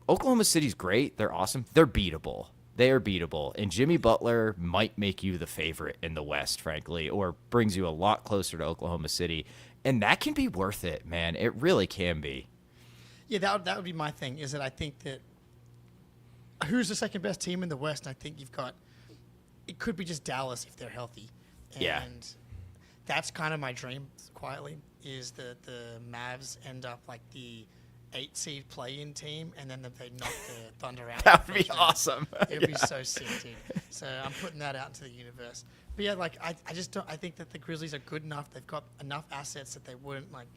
Speaker 4: Oklahoma City's great. They're awesome. They're beatable. They are beatable. And Jimmy Butler might make you the favorite in the West, frankly, or brings you a lot closer to Oklahoma City. And that can be worth it, man. It really can be.
Speaker 5: Yeah, that would be my thing, is that I think that who's the second best team in the West? I think it could be just Dallas if they're healthy. And that's kind of my dream, quietly, is that the Mavs end up like the 8-seed play-in team, and then they knock the Thunder out.
Speaker 4: That would be awesome.
Speaker 5: It would be so sick, dude. So I'm putting that out into the universe. But yeah, like, I just don't. I think that the Grizzlies are good enough. They've got enough assets that they wouldn't, like,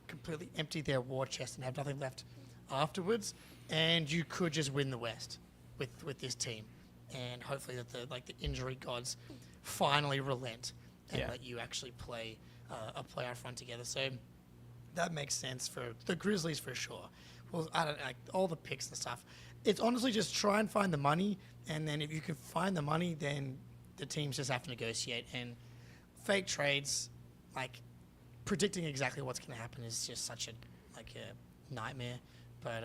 Speaker 5: completely empty their war chest and have nothing left afterwards. And you could just win the West with this team, and hopefully that the injury gods finally relent and let you actually play a playoff run together. So that makes sense for the Grizzlies for sure. Well, I don't like all the picks and stuff. It's honestly just try and find the money, and then if you can find the money, then the teams just have to negotiate. And fake trades, like, predicting exactly what's going to happen is just such a nightmare. But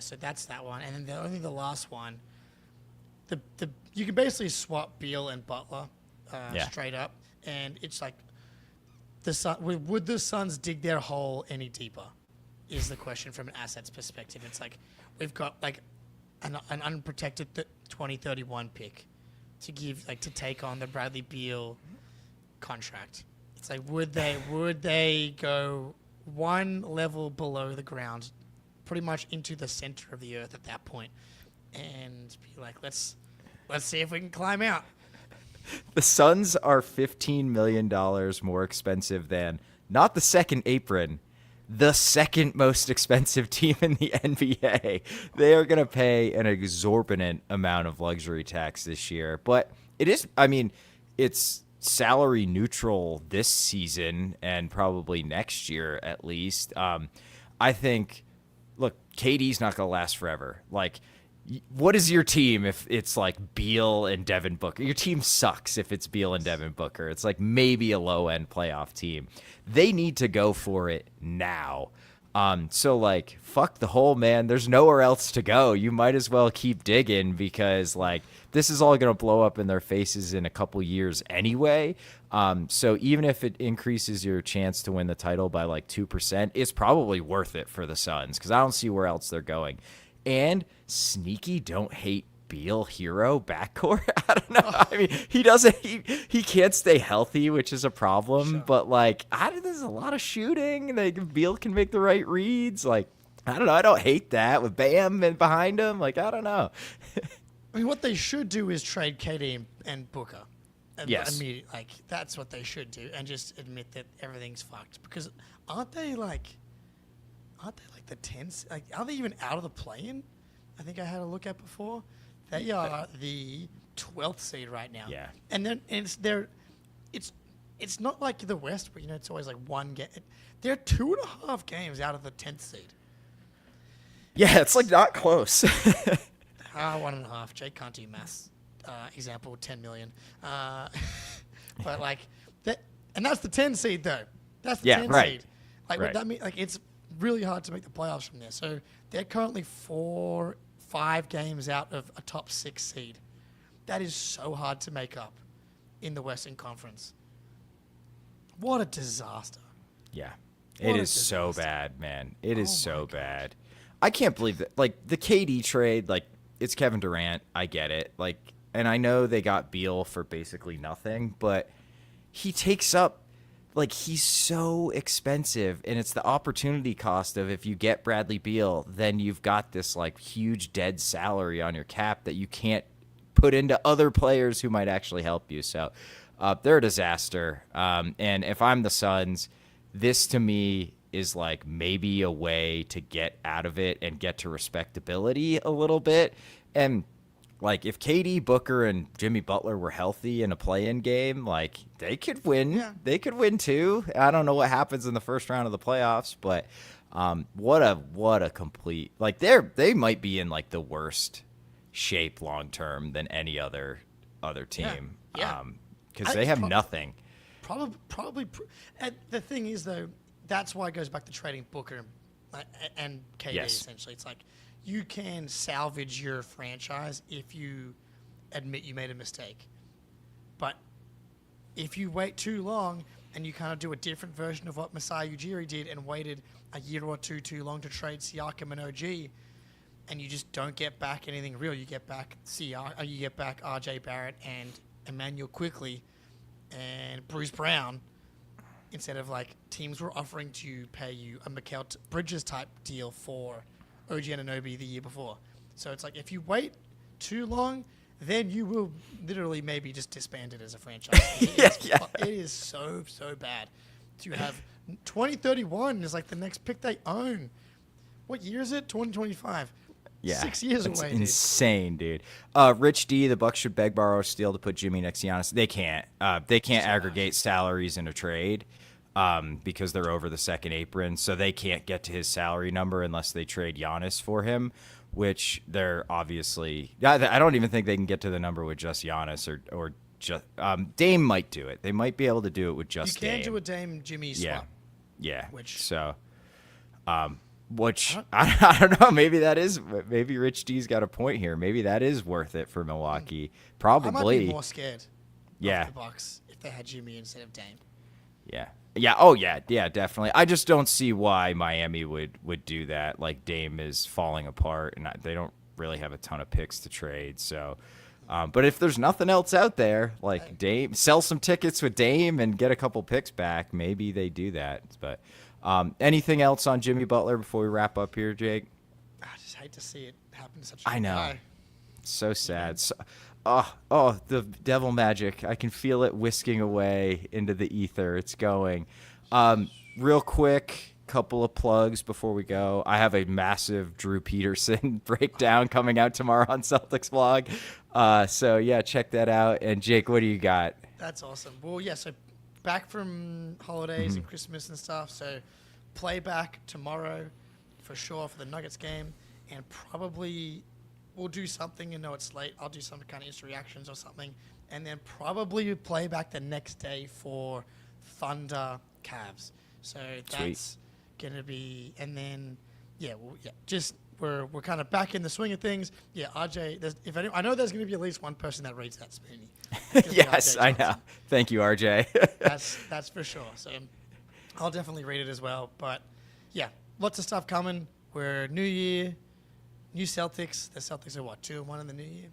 Speaker 5: so that's that one. And then the last one, you can basically swap Beal and Butler straight up, and it's like, would the Suns dig their hole any deeper is the question from an assets perspective. It's like, we've got like an unprotected 2031 pick to give, like, to take on the Bradley Beal contract. It's like, would they go one level below the ground, pretty much into the center of the earth at that point, and be like, let's see if we can climb out.
Speaker 4: The Suns are $15 million more expensive than, not the second apron, the second most expensive team in the NBA. They are going to pay an exorbitant amount of luxury tax this year. But it's salary neutral this season and probably next year at least. I think, look, KD's not going to last forever. Like, what is your team if it's like Beal and Devin Booker? Your team sucks if it's Beal and Devin Booker. It's like maybe a low-end playoff team. They need to go for it now. So, like, fuck the hole, man. There's nowhere else to go. You might as well keep digging because, like, this is all going to blow up in their faces in a couple years anyway. So even if it increases your chance to win the title by, like, 2%, it's probably worth it for the Suns because I don't see where else they're going. And sneaky don't hate Beal hero backcourt. I don't know. I mean, he can't stay healthy, which is a problem. Sure. But like, there's a lot of shooting. Like Beal can make the right reads. Like, I don't know. I don't hate that with Bam and behind him. Like, I don't know.
Speaker 5: I mean, what they should do is trade KD and Booker.
Speaker 4: Yes.
Speaker 5: Immediately, like that's what they should do, and just admit that everything's fucked. Because aren't they like the 10s? Like, are they even out of the play-in? I think I had a look at before. They are the 12th seed right now.
Speaker 4: Yeah.
Speaker 5: And then it's not like the West, where it's always like one game. They're 2.5 games out of the 10th seed.
Speaker 4: Yeah, it's like not close.
Speaker 5: 1.5. Jake can't do maths. Example, 10 million. But like that, and that's the 10 seed though. That's the 10
Speaker 4: right.
Speaker 5: seed. Like
Speaker 4: right.
Speaker 5: what that mean? Like it's really hard to make the playoffs from there. So they're currently 4-5 games out of a top 6 seed. That is so hard to make up in the Western Conference. What a disaster.
Speaker 4: Yeah. It is so bad, man. It is so bad. I can't believe that. Like, the KD trade, like, it's Kevin Durant. I get it. Like, and I know they got Beal for basically nothing, but he takes up, like, he's so expensive, and it's the opportunity cost of if you get Bradley Beal, then you've got this, like, huge dead salary on your cap that you can't put into other players who might actually help you. So they're a disaster. And if I'm the Suns, this to me is like maybe a way to get out of it and get to respectability a little bit. And like if KD, Booker, and Jimmy Butler were healthy in a play-in game, like they could win. Yeah. They could win too. I don't know what happens in the first round of the playoffs, but what a complete, like they might be in like the worst shape long term than any other team.
Speaker 5: Yeah.
Speaker 4: Because they have nothing.
Speaker 5: Probably. And the thing is, though, that's why it goes back to trading Booker and KD,
Speaker 4: yes.
Speaker 5: essentially. It's like you can salvage your franchise if you admit you made a mistake. But if you wait too long and you kind of do a different version of what Masai Ujiri did and waited a year or two too long to trade Siakam and OG, and you just don't get back anything real, you get back you get back RJ Barrett and Emmanuel Quickly and Bruce Brown, instead of like teams were offering to pay you a Mikal Bridges type deal for OG Anunoby the year before. So it's like if you wait too long, then you will literally maybe just disband it as a franchise. It is so bad. To have 2031 is like the next pick they own. What year is it? 2025.
Speaker 4: Yeah,
Speaker 5: 6 years
Speaker 4: that's
Speaker 5: away,
Speaker 4: insane, dude. Rich D, the Bucks should beg, borrow, or steal to put Jimmy next to Giannis. They can't. They can't aggregate salaries in a trade because they're over the second apron, so they can't get to his salary number unless they trade Giannis for him, which they're obviously. I don't even think they can get to the number with just Giannis or just Dame might do it. They might be able to do it with just Dame.
Speaker 5: You can do a Dame Jimmy swap.
Speaker 4: Yeah.
Speaker 5: Which
Speaker 4: I don't know. Maybe Rich D's got a point here. Maybe that is worth it for Milwaukee. Probably.
Speaker 5: I might be more scared.
Speaker 4: Yeah.
Speaker 5: Of the Bucks if they had Jimmy instead of Dame.
Speaker 4: Yeah. Yeah. Oh yeah. Yeah. Definitely. I just don't see why Miami would do that. Like Dame is falling apart, and they don't really have a ton of picks to trade. So, but if there's nothing else out there, like Dame, sell some tickets with Dame and get a couple picks back. Maybe they do that. But. Anything else on Jimmy Butler before we wrap up here, Jake?
Speaker 5: I just hate to see it happen to such a
Speaker 4: I know.
Speaker 5: guy.
Speaker 4: So sad. So, the devil magic. I can feel it whisking away into the ether. It's going. Real quick, couple of plugs before we go. I have a massive Drew Peterson breakdown coming out tomorrow on Celtics Vlog. So, yeah, check that out. And, Jake, what do you got?
Speaker 5: That's awesome. Well, yeah, so back from holidays and Christmas and stuff. So play back tomorrow for sure for the Nuggets game. And probably we'll do something. You know, it's late. I'll do some kind of instant reactions or something. And then probably play back the next day for Thunder Cavs. So that's going to be, and then, just we're kind of back in the swing of things. Yeah, RJ, I know there's going to be at least one person that reads that Spoony.
Speaker 4: Yes, I know. Thank you, RJ.
Speaker 5: That's for sure. So I'll definitely read it as well. But yeah, lots of stuff coming. We're New Year, new Celtics. The Celtics are what, 2-1 in the New Year?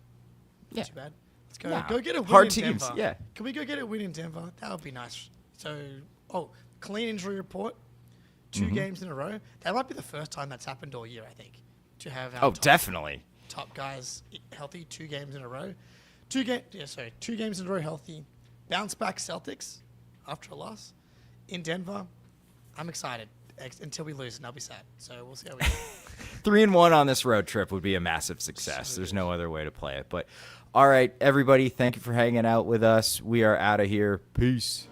Speaker 5: Not
Speaker 4: Yeah.
Speaker 5: too bad. Let's go.
Speaker 4: Nah.
Speaker 5: Go get a win
Speaker 4: Hard
Speaker 5: in
Speaker 4: teams,
Speaker 5: Denver.
Speaker 4: yeah.
Speaker 5: Can we go get a win in Denver? That would be nice. So, clean injury report. 2 games in a row. That might be the first time that's happened all year, I think, to have our
Speaker 4: Definitely.
Speaker 5: top guys healthy 2 games in a row. 2 games in a row healthy. Bounce back Celtics after a loss in Denver. I'm excited until we lose, and I'll be sad. So we'll see how we go.
Speaker 4: 3-1 on this road trip would be a massive success. There's no other way to play it. But all right, everybody, thank you for hanging out with us. We are out of here. Peace.